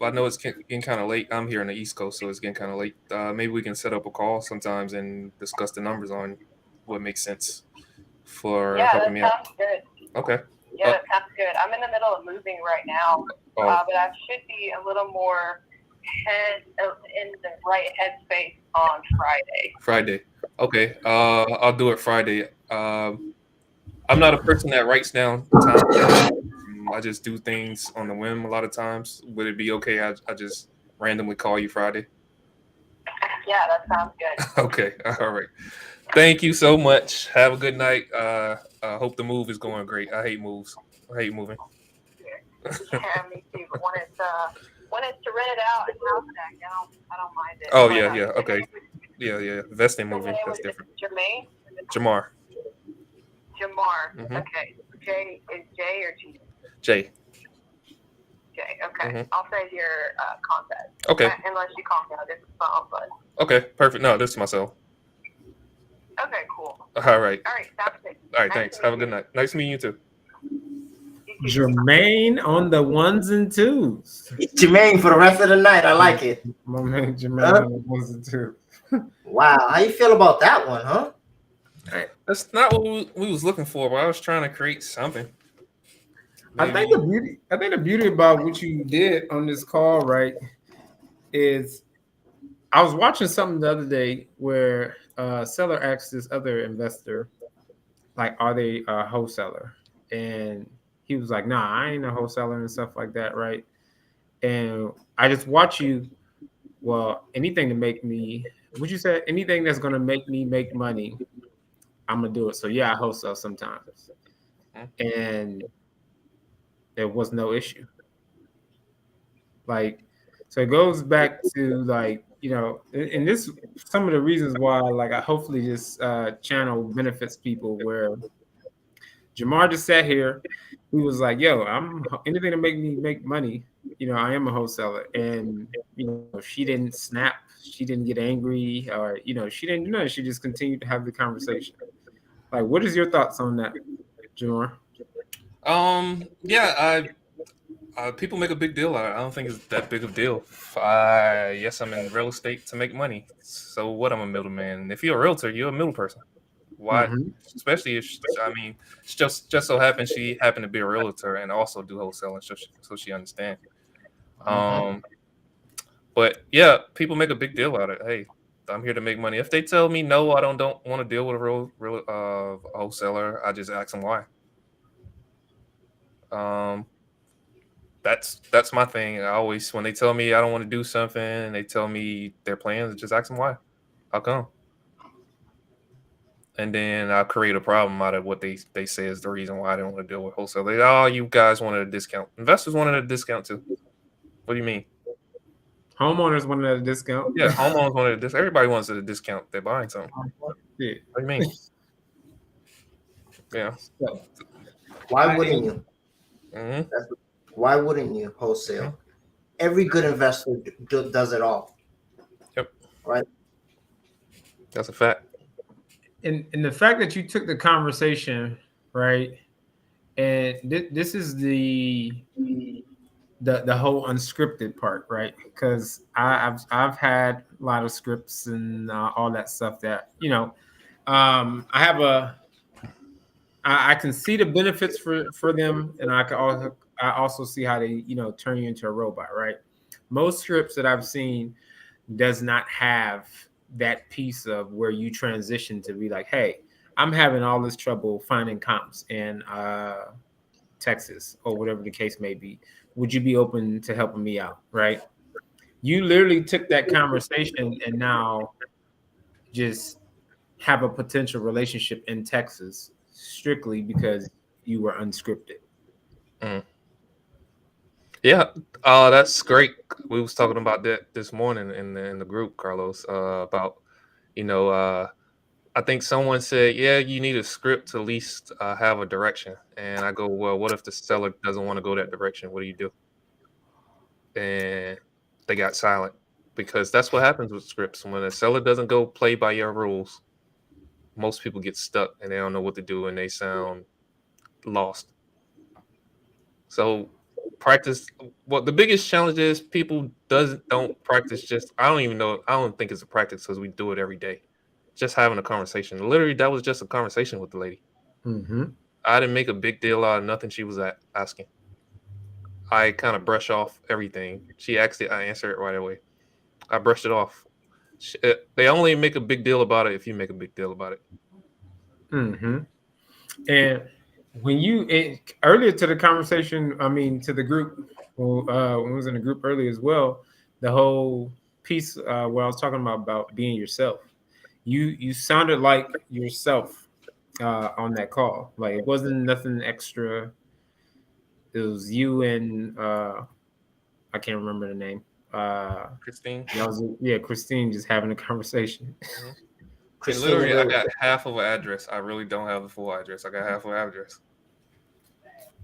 I know it's getting kind of late. I'm here on the East Coast, so it's getting kind of late. Maybe we can set up a call sometimes and discuss the numbers on what makes sense for helping me out. Yeah, that sounds good. Okay. Yeah, that sounds good. I'm in the middle of moving right now, but I should be a little more in the right headspace on Friday. Friday. Okay. I'll do it Friday. I'm not a person that writes down time. I just do things on the whim a lot of times. Would it be okay? I just randomly call you Friday? Yeah, that sounds good. Okay. All right. Thank you so much. Have a good night. I hope the move is going great. I hate moves. I hate moving. Yeah, me too. But when it's to rent it out and house back, I don't mind it. Oh yeah. Okay. Yeah. Vesting moving. That's different. Jermaine? Jamar. Mm-hmm. Okay. J is J or G? J. J. Okay. Mm-hmm. I'll save your contact. Okay. Unless you call me on this phone, but. Okay. Perfect. No, this is myself. Okay. Cool. All right. Sounds good. All right. Thanks. Have a good night. Nice meeting you too. Jermaine on the ones and twos. Jermaine for the rest of the night. I like it. My man Jermaine on the ones and twos. Wow, how you feel about that one, huh? That's not what we was looking for, but I was trying to create something. Maybe. I think the beauty about what you did on this call, right, is I was watching something the other day where a seller asked this other investor, like, are they a wholesaler? And he was like, nah, I ain't a wholesaler and stuff like that, right? And I just watch you, well, anything to make me, would you say anything that's going to make me make money, I'm going to do it. So yeah, I wholesale sometimes. And there was no issue. Like, so it goes back to like, you know, and this, some of the reasons why, like, I hopefully this channel benefits people where Jamar just sat here. He was like, yo, I'm anything to make me make money. You know, I am a wholesaler. And, you know, she didn't snap. She didn't get angry or, you know, she didn't do nothing. She just continued to have the conversation. Like, what is your thoughts on that, Jamar? Yeah, people make a big deal out of it. I don't think it's that big of a deal. Yes, I'm in real estate to make money. So what? I'm a middleman. If you're a realtor, you're a middle person. Why? Mm-hmm. Especially if it's just so happens she happened to be a realtor and also do wholesaling, so she understands. But yeah, people make a big deal out of it. Hey, I'm here to make money. If they tell me no, I don't want to deal with a real wholesaler, I just ask them why. That's my thing. I always, when they tell me I don't want to do something and they tell me their plans, just ask them why. How come? And then I'll create a problem out of what they say is the reason why I don't want to deal with wholesale. You guys wanted a discount. Investors wanted a discount too. What do you mean? Homeowners wanted a discount. Yeah, homeowners wanted a discount. Everybody wants a discount. They're buying something. Yeah. What do you mean? Yeah. Why wouldn't you? Mm-hmm. Why wouldn't you wholesale? Mm-hmm. Every good investor does it all. Yep. Right. That's a fact. And the fact that you took the conversation, right, and this is the whole unscripted part, right? Because I've had a lot of scripts and all that stuff that, you know, I can see the benefits for them, and I also see how they, you know, turn you into a robot, right? Most scripts that I've seen does not have that piece of where you transition to be like, hey, I'm having all this trouble finding comps in Texas or whatever the case may be. Would you be open to helping me out? Right? You literally took that conversation and now just have a potential relationship in Texas strictly because you were unscripted. Yeah, that's great. We was talking about that this morning in the group, Carlos, about I think someone said, yeah, you need a script to at least have a direction. And I go, well, what if the seller doesn't want to go that direction? What do you do? And they got silent because that's what happens with scripts. When a seller doesn't go play by your rules, most people get stuck and they don't know what to do and they sound lost. So practice. Well, the biggest challenge is people don't practice. Just I don't even know. I don't think it's a practice because we do it every day. Just having a conversation. Literally, that was just a conversation with the lady. Mm-hmm. I didn't make a big deal out of nothing she was asking. I kind of brush off everything. She asked it, I answered it right away. I brushed it off. They only make a big deal about it if you make a big deal about it. Mm-hmm. And when earlier to the conversation, I mean to the group, when I was in the group earlier as well, the whole piece where I was talking about being yourself. You sounded like yourself on that call. Like it wasn't nothing extra. It was you and I can't remember the name. Christine. Christine just having a conversation. And literally, I got half of an address. I really don't have the full address. I got half of an address.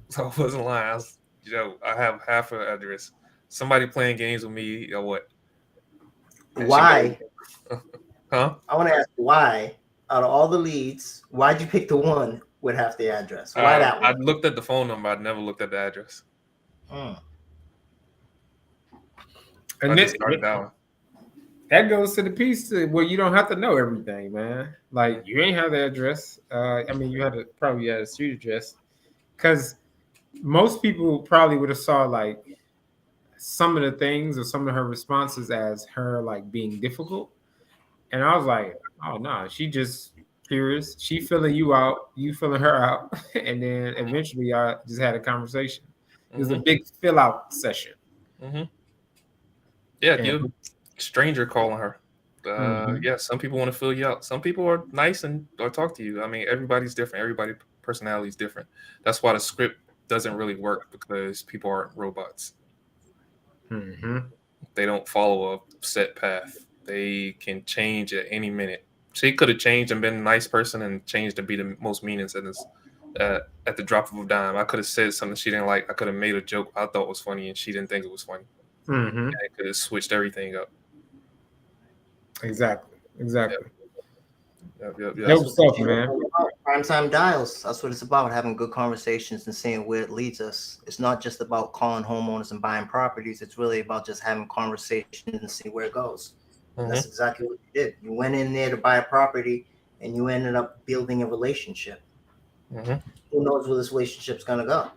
So I wasn't lying. I have half of an address. Somebody playing games with me or what? Why? Huh? I want to ask why, out of all the leads, why'd you pick the one with half the address? Why that one? I looked at the phone number. I never looked at the address. Mm. And I just started that one. That goes to the piece where you don't have to know everything, man. Like you ain't have the address. I mean, you probably had a street address, because most people probably would have saw like some of the things or some of her responses as her like being difficult, and I was like, oh no, she just curious. She filling you out, you filling her out, and then eventually I just had a conversation. It was a big fill out session. Mm-hmm. Yeah, dude. Stranger calling her. Yeah, some people want to fill you out. Some people are nice and or talk to you. I mean, everybody's different. Everybody's personality is different. That's why the script doesn't really work, because people aren't robots. Mm-hmm. They don't follow a set path. They can change at any minute. She could have changed and been a nice person and changed to be the most meaning sentence at the drop of a dime. I could have said something she didn't like. I could have made a joke I thought was funny and she didn't think it was funny. Mm-hmm. I could have switched everything up. Exactly. Yep. Dope stuff, man. Primetime dials. That's what it's about, having good conversations and seeing where it leads us. It's not just about calling homeowners and buying properties. It's really about just having conversations and see where it goes. And that's exactly what you did. You went in there to buy a property and you ended up building a relationship. Who knows where this relationship's going to go?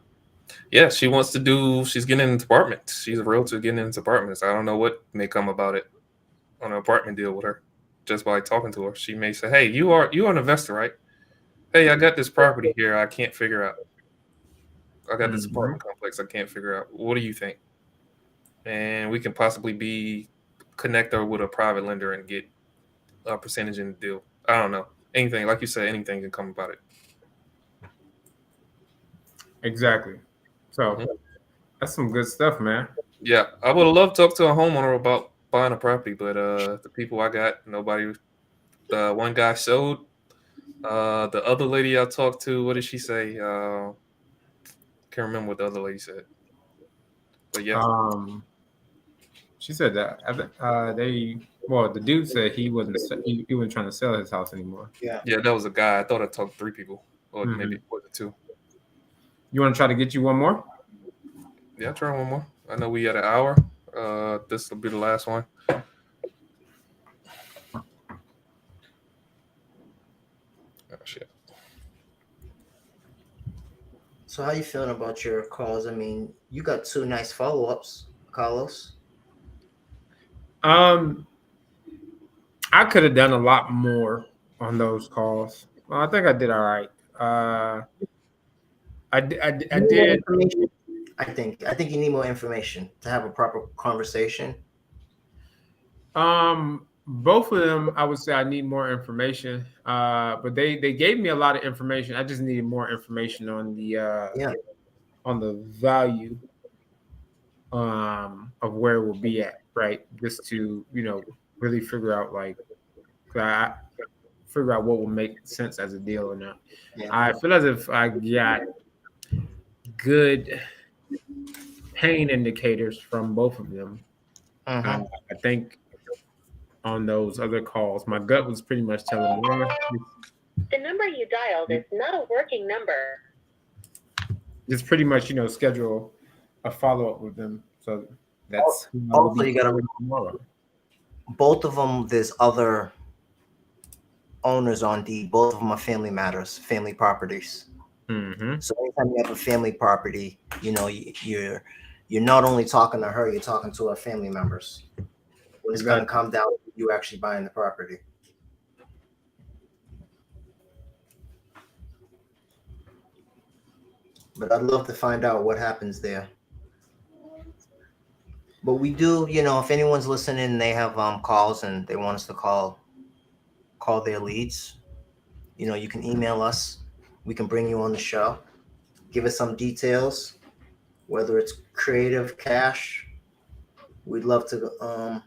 Yeah, she's getting into apartments. She's a realtor getting into apartments. I don't know what may come about it on an apartment deal with her. Just by talking to her, she may say, "Hey, you are an investor, right? Hey, I got this property here. I can't figure out. I got this apartment complex. I can't figure out. What do you think?" And we can possibly connect her with a private lender and get a percentage in the deal. I don't know. Anything, like you said, anything can come about it. Exactly. So that's some good stuff, man. Yeah, I would have loved to talk to a homeowner about buying a property, but the people I got, nobody. The one guy sold. The other lady I talked to, what did she say? Can't remember what the other lady said. But yeah, she said that the dude said he wasn't trying to sell his house anymore. Yeah, that was a guy. I thought I talked to 3 people, or maybe more than 2. You want to try to get you one more? Yeah, I'll try one more. I know we had an hour. This will be the last one. Oh, shit. So how you feeling about your calls? I mean, you got 2 nice follow-ups, Carlos. I could have done a lot more on those calls. Well, I think I did all right. I You need more did. information. I think you need more information to have a proper conversation. Both of them, I would say I need more information. But they gave me a lot of information. I just needed more information on Yeah. the value of where it will be at, right? Just to really figure out figure out what will make sense as a deal or not. Yeah. I feel as if I got good pain indicators from both of them. Mhm. I think on those other calls, my gut was pretty much telling me, The number you dialed is not a working number. just pretty much, schedule a follow up with them. So that's who I will Also, be you gotta calling tomorrow. both of them. There's other owners on deed. Both of them are family matters, family properties. Mm-hmm. So anytime you have a family property, you're not only talking to her, you're talking to her family members. When it's going to come down to you actually buying the property. But I'd love to find out what happens there. But we do, if anyone's listening and they have calls and they want us to call their leads, you can email us. We can bring you on the show. Give us some details, whether it's creative, cash. We'd love to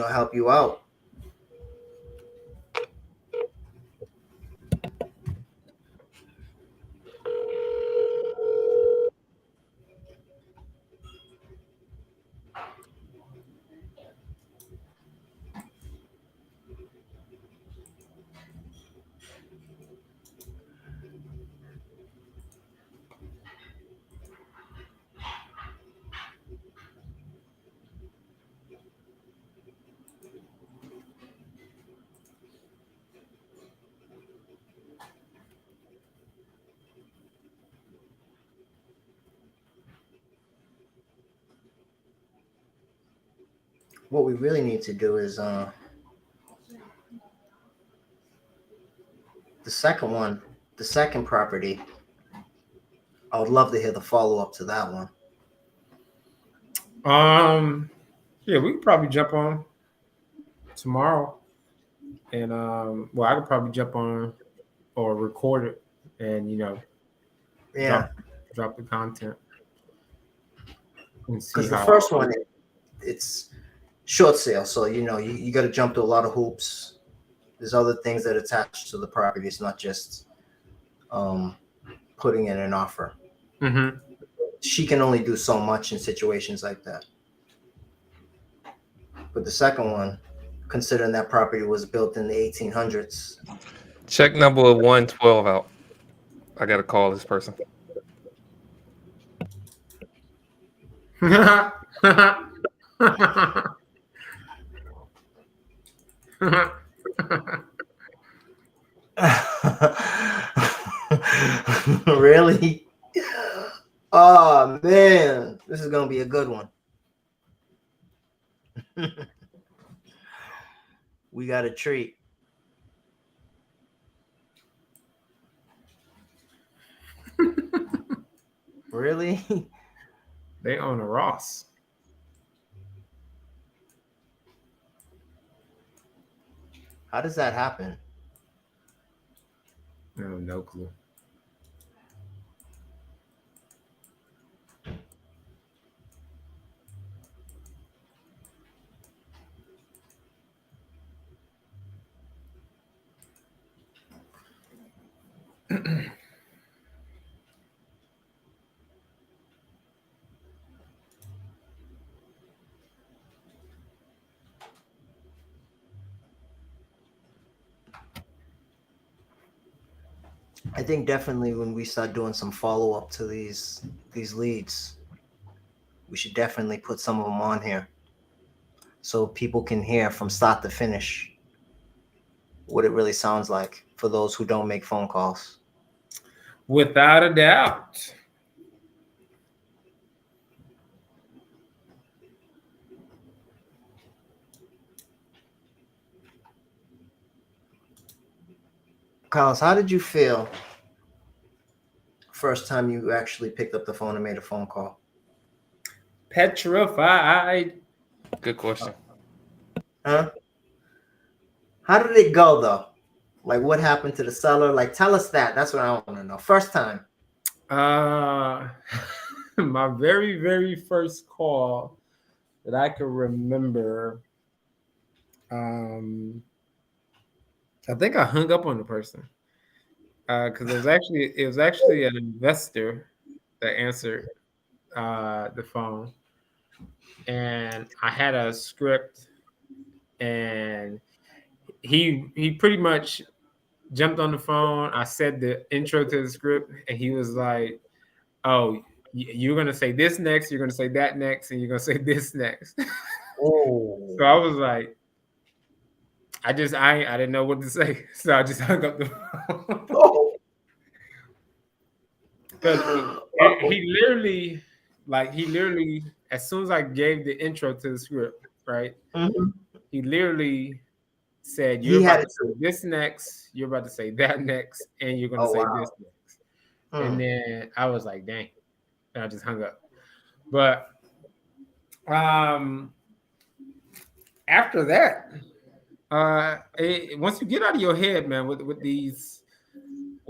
help you out. What we really need to do is the second property. I would love to hear the follow up to that one. Yeah, we could probably jump on tomorrow, and I could probably jump on or record it, and Yeah, drop the content and see because the how. first one, it's short sale, so you got to jump through a lot of hoops. There's other things that attach to the property. It's not just putting in an offer. Mm-hmm. She can only do so much in situations like that. But the second one, considering that property was built in the 1800s. Check number 112 out. I gotta call this person. Really? Oh man, this is gonna be a good one. We got a treat. Really? They own a Ross. How does that happen? I have no clue. I think definitely when we start doing some follow up to these leads, we should definitely put some of them on here so people can hear from start to finish what it really sounds like for those who don't make phone calls. Without a doubt. Carlos, how did you feel first time you actually picked up the phone and made a phone call? Petrified. Good question. Huh? How did it go though? Like what happened to the seller? Like tell us that. That's what I want to know. First time. My very, very first call that I can remember. I think I hung up on the person because it was actually an investor that answered the phone, and I had a script, and he pretty much jumped on the phone. I said the intro to the script, and he was like, "Oh, you're gonna say this next, you're gonna say that next, and you're gonna say this next." Oh. So I was like, I didn't know what to say, so I just hung up the phone. Oh. Because he literally, as soon as I gave the intro to the script, right? Mhm. He literally said, He "You're had about it to say this next, you're about to say that next, and you're gonna Oh, say wow. this next." And then I was like, "Dang," and I just hung up. But after that, once you get out of your head, man, with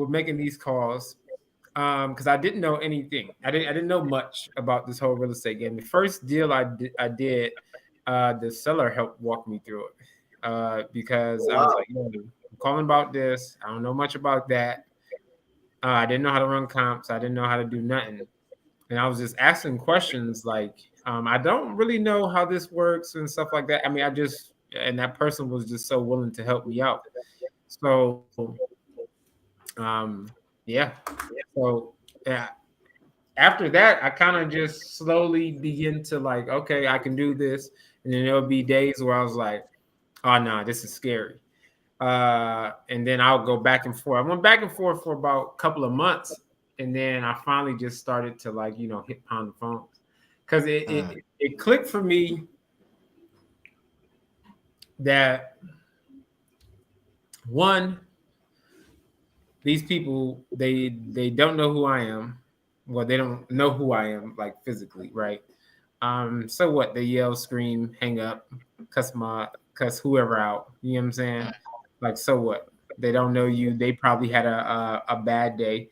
making these calls, because I didn't know anything. I didn't know much about this whole real estate game. The first deal I did, the seller helped walk me through it because I was like, "Yo, I'm calling about this. I don't know much about that. I didn't know how to run comps. I didn't know how to do nothing." And I was just asking questions like, "I don't really know how this works and stuff like that." I mean, and that person was just so willing to help me out. So, yeah. So, yeah. After that, I kind of just slowly begin to like, okay, I can do this. And then there'll be days where I was like, oh no, this is scary. And then I'll go back and forth. I went back and forth for about a couple of months. And then I finally just started to like, hit pound the phone. Because it clicked for me that one, these people, they don't know who I am. Well, they don't know who I am, like physically, right? So what? They yell, scream, hang up, cuss whoever out. You know what I'm saying? Like, so what? They don't know you. They probably had a bad day.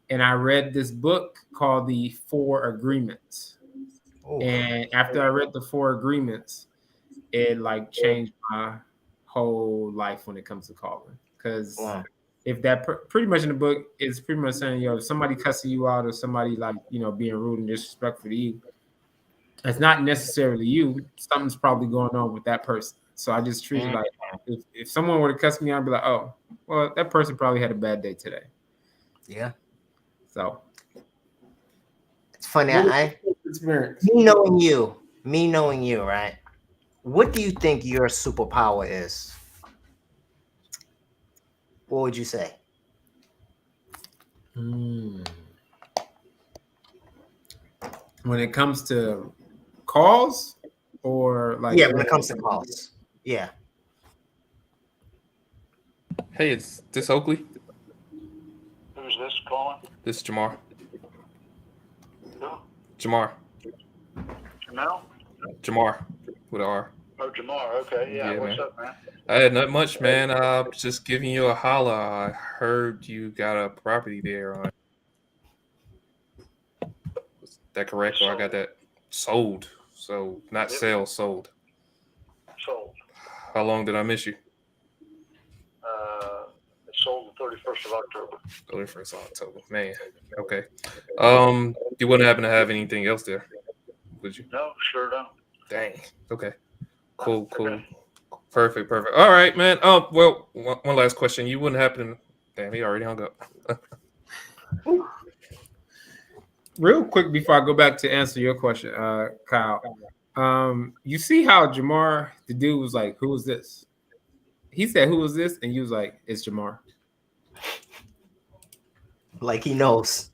And I read this book called The 4 Agreements. Oh. And after I read the 4 Agreements, it like changed my whole life when it comes to calling. Because if that pretty much in the book is pretty much saying, if somebody cussing you out or somebody like, being rude and disrespectful to you, it's not necessarily you. Something's probably going on with that person. So I just treat it like if someone were to cuss me out, I'd be like, oh, well, that person probably had a bad day today. Yeah. So it's funny. Me knowing you, right? What do you think your superpower is? What would you say? When it comes to calls or like when it comes to calls. Yeah. Hey, it's this Oakley. Who's this calling? This is Jamar. Who? Jamar. No? Jamar with an R. Oh, Jamar. Okay. Yeah. What's man. up, man? I had not much, man. Just giving you a holler. I heard you got a property there. Is that correct? Or I got that sold. So not sale, sold. Sold. How long did I miss you? It sold the 31st of October. 31st of October. Man. Okay. You wouldn't happen to have anything else there, would you? No, sure don't. Dang. Okay. Cool. Perfect. All right, man. Well, one last question. You wouldn't happen to... Damn, he already hung up. Real quick before I go back to answer your question, Kyle. You see how Jamar, the dude was like, who is this? He said, who is this? And you was like, it's Jamar. Like he knows.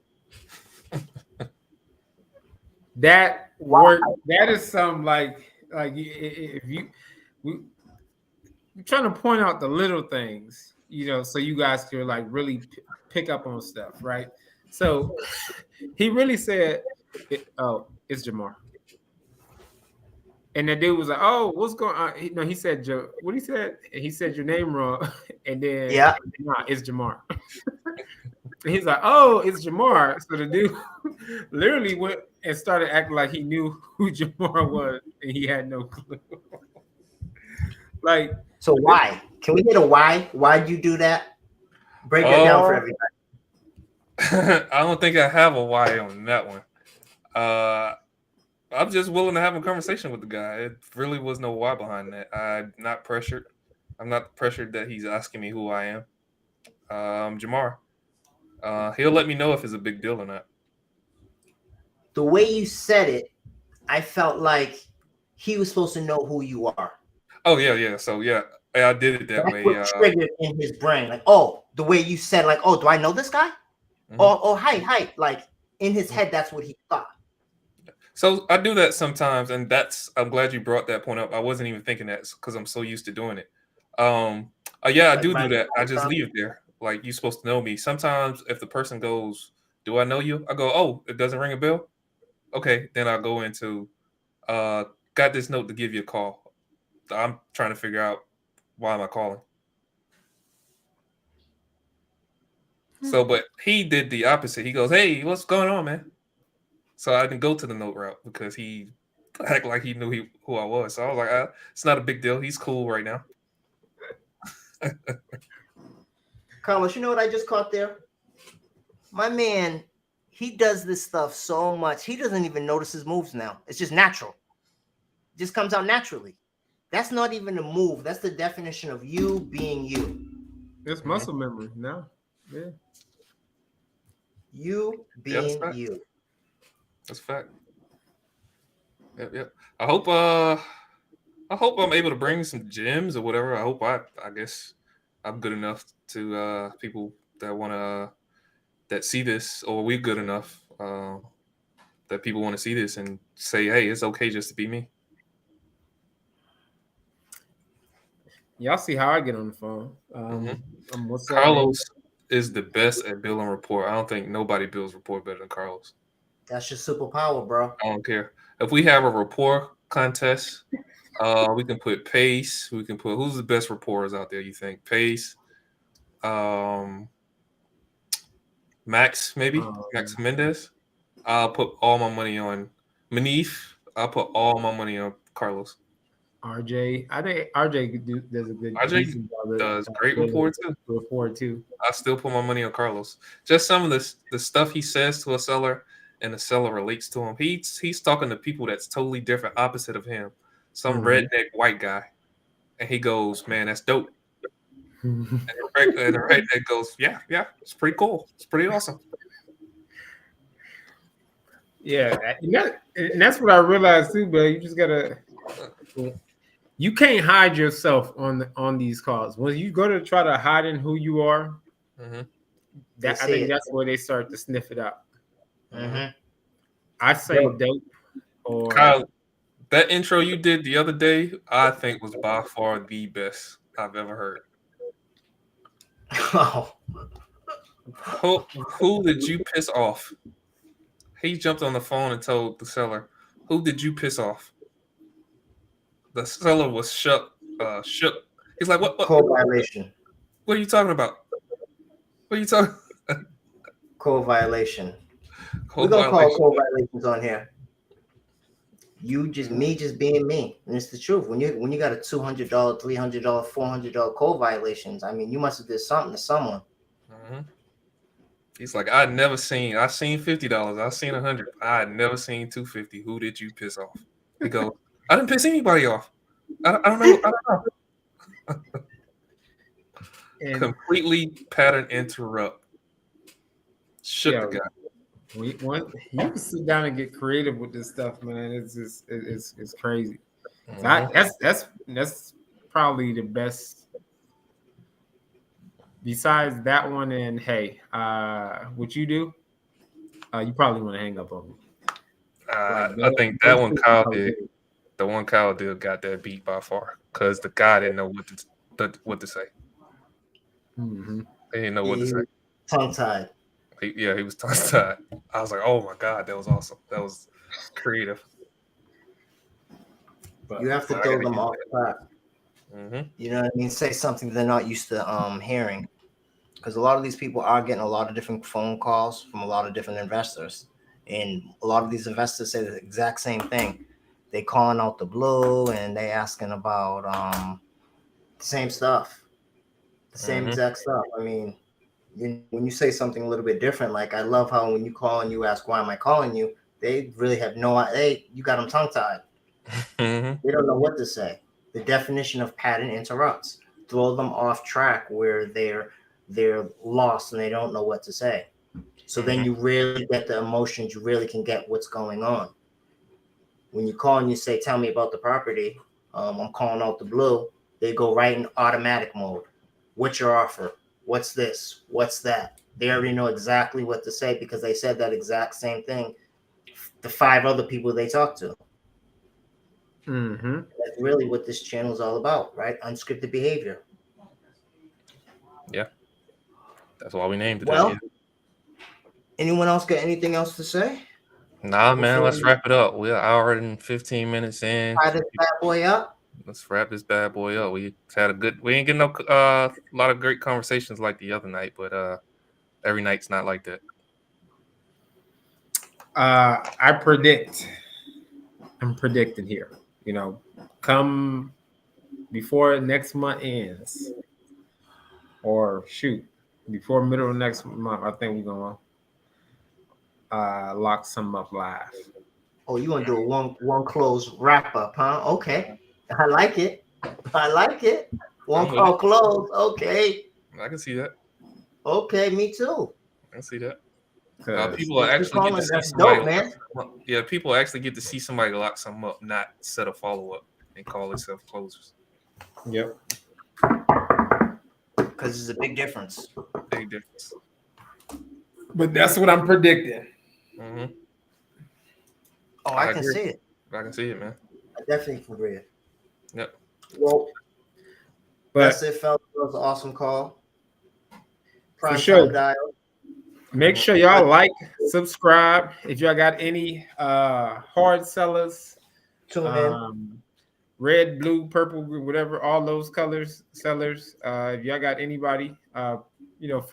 That work, that is some like if we're trying to point out the little things, so you guys could like really pick up on stuff, right? So he really said, "Oh, it's Jamar." And the dude was like, "Oh, what's going on?" He said, "What he said?" He said your name wrong, and then Yeah. nah, it's Jamar. And he's like, "Oh, it's Jamar." So the dude literally went and started acting like he knew who Jamar was, and he had no clue. Like, So why? Can we get a why? Why'd you do that? Break that down for everybody. I don't think I have a why on that one. I'm just willing to have a conversation with the guy. It really was no why behind that. I'm not pressured. I'm not pressured that he's asking me who I am. Jamar. He'll let me know if it's a big deal or not. The way you said it, I felt like he was supposed to know who you are. Oh yeah. So yeah, I did it that That's way. what triggered in his brain. Like, oh, the way you said, like, oh, do I know this guy? Oh, hi. Like in his head, that's what he thought. So I do that sometimes, and I'm glad you brought that point up. I wasn't even thinking that because I'm so used to doing it. Yeah, I do that. I just leave it there. Like, you're supposed to know me. Sometimes if the person goes, "Do I know you?" I go, "Oh, it doesn't ring a bell." Okay, then I'll go into, got this note to give you a call. I'm trying to figure out why am I calling. So, but he did the opposite. He goes, "Hey, what's going on, man?" So I didn't go to the note route because he acted like he knew who I was. So I was like, it's not a big deal. He's cool right now. Carlos, you know what I just caught there? My man, he does this stuff so much. He doesn't even notice his moves now. It's just natural. It just comes out naturally. That's not even a move. That's the definition of you being you. It's muscle memory now. Yeah. You being you. That's a fact. Yep. I hope I'm able to bring some gems or whatever. I hope I guess I'm good enough to people that that see this, or we're good enough that people want to see this and say, "Hey, it's okay just to be me." Y'all see how I get on the phone. Carlos is the best at building rapport. I don't think nobody builds rapport better than Carlos. That's your superpower, bro. I don't care. If we have a rapport contest, we can put Pace. We can put who's the best rapporteurs out there, you think? Pace, Max, maybe Max Mendez. I'll put all my money on Manif. I'll put all my money on Carlos. RJ, I think RJ does a good. RJ does great rapport too. I still put my money on Carlos. Just some of the stuff he says to a seller, and the seller relates to him. He's talking to people that's totally different, opposite of him. Some redneck white guy, and he goes, "Man, that's dope." and the redneck goes, "Yeah, it's pretty cool. It's pretty awesome." Yeah, and that's what I realized too, bro. You just gotta. You can't hide yourself on these calls. When you go to try to hide in who you are, I think that's where they start to sniff it out. I say dope. Or Kyle, that intro you did the other day, I think was by far the best I've ever heard. Oh. Who did you piss off? He jumped on the phone and told the seller, "Who did you piss off?" The seller was shook. He's like, "What? Code violation. What are you talking about? What are you talking?" Code violation. We're gonna call code violations on here. Me just being me, and it's the truth. When you got a $200, $300, $400 code violations, I mean, you must have did something to someone. He's like, I seen $50. I seen $100. I had never seen $250. Who did you piss off? He goes, I didn't piss anybody off. I don't know. Completely pattern interrupt. Shook the guy. You can sit down and get creative with this stuff, man. It's crazy. That's probably the best. Besides that one, and hey, what you do? You probably want to hang up on me. I think that one Kyle did. The one Kyle did got that beat by far because the guy didn't know what to say. Mm-hmm. They didn't know what to say. Tongue tied. He was tongue-tied. I was like, oh my God, that was awesome. That was creative. But, You have to I throw gotta them use off track. Mm-hmm. You know what I mean? Say something they're not used to hearing. Because a lot of these people are getting a lot of different phone calls from a lot of different investors. And a lot of these investors say the exact same thing. They calling out the blue and they asking about the same stuff. The same Mhm. exact stuff. I mean, when you say something a little bit different, like I love how when you call and you ask, why am I calling you? They really have no idea. Hey, you got them tongue tied. Mhm. They don't know what to say. The definition of pattern interrupts. Throw them off track where they're lost and they don't know what to say. So then you really get the emotions. You really can get what's going on. When you call and you say, tell me about the property, I'm calling out the blue, they go right in automatic mode. What's your offer? What's this? What's that? They already know exactly what to say because they said that exact same thing the 5 other people they talked to. Mm-hmm. That's really what this channel is all about, right? Unscripted behavior. Yeah. That's why we named it Well, that. anyone else got anything else to say? Nah, man, Before let's we wrap it up. We're an hour and 15 minutes in. tie this bad boy up? Let's wrap this bad boy up. We ain't getting no lot of great conversations like the other night, but every night's not like that. I'm predicting here, come before next month ends, or shoot, before middle of next month, I think we're gonna lock some up live. Oh, you want to do a one close wrap up, huh? Okay. I like it. One I'm with call it. close. Okay. I can see that. Okay, me too. I can see that. 'Cause People will Keep actually get to calling. see That's somebody dope, man. lock something up. Yeah, people actually get to see somebody lock something up, not set a follow up and call itself closers. Yep. Because it's a big difference. Big difference. But that's what I'm predicting. Mm-hmm. Oh, I can agree. see it. I can see it, man. I definitely can agree it. Yep. Well, But that's it, fellas. That was an awesome call. for Primetime sure, dial. make sure y'all like, subscribe. If y'all got any hard sellers, Tune in. red, blue, purple, whatever, all those colors, sellers. If y'all got anybody, for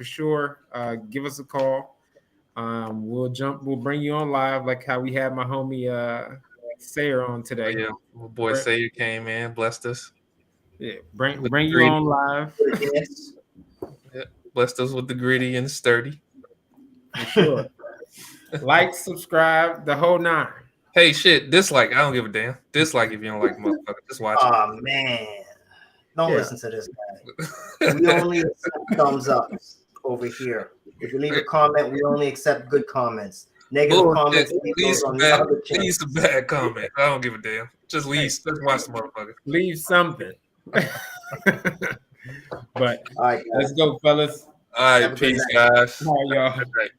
sure, give us a call. We'll bring you on live, like how we had my homie Sayer on today. Oh, yeah, my boy Sayer came in, blessed us. Yeah, bring With you gritty. on live. Yes. Yeah, blessed us with the gritty and the sturdy. For sure. Like, subscribe, the whole 9. Hey, shit, dislike. I don't give a damn. Dislike if you don't like motherfucker. Just watch it. Oh man. Don't Yeah. listen to this guy. We only accept thumbs ups over here. If you leave a comment, we only accept good comments. Negative comments, leave those on the other channel. Leave some bad comments. I don't give a damn. Just leave. Just watch the motherfucker. Leave something. But All right, guys. let's go, fellas. All Have right, a good peace, night. guys. All right, y'all. Good night.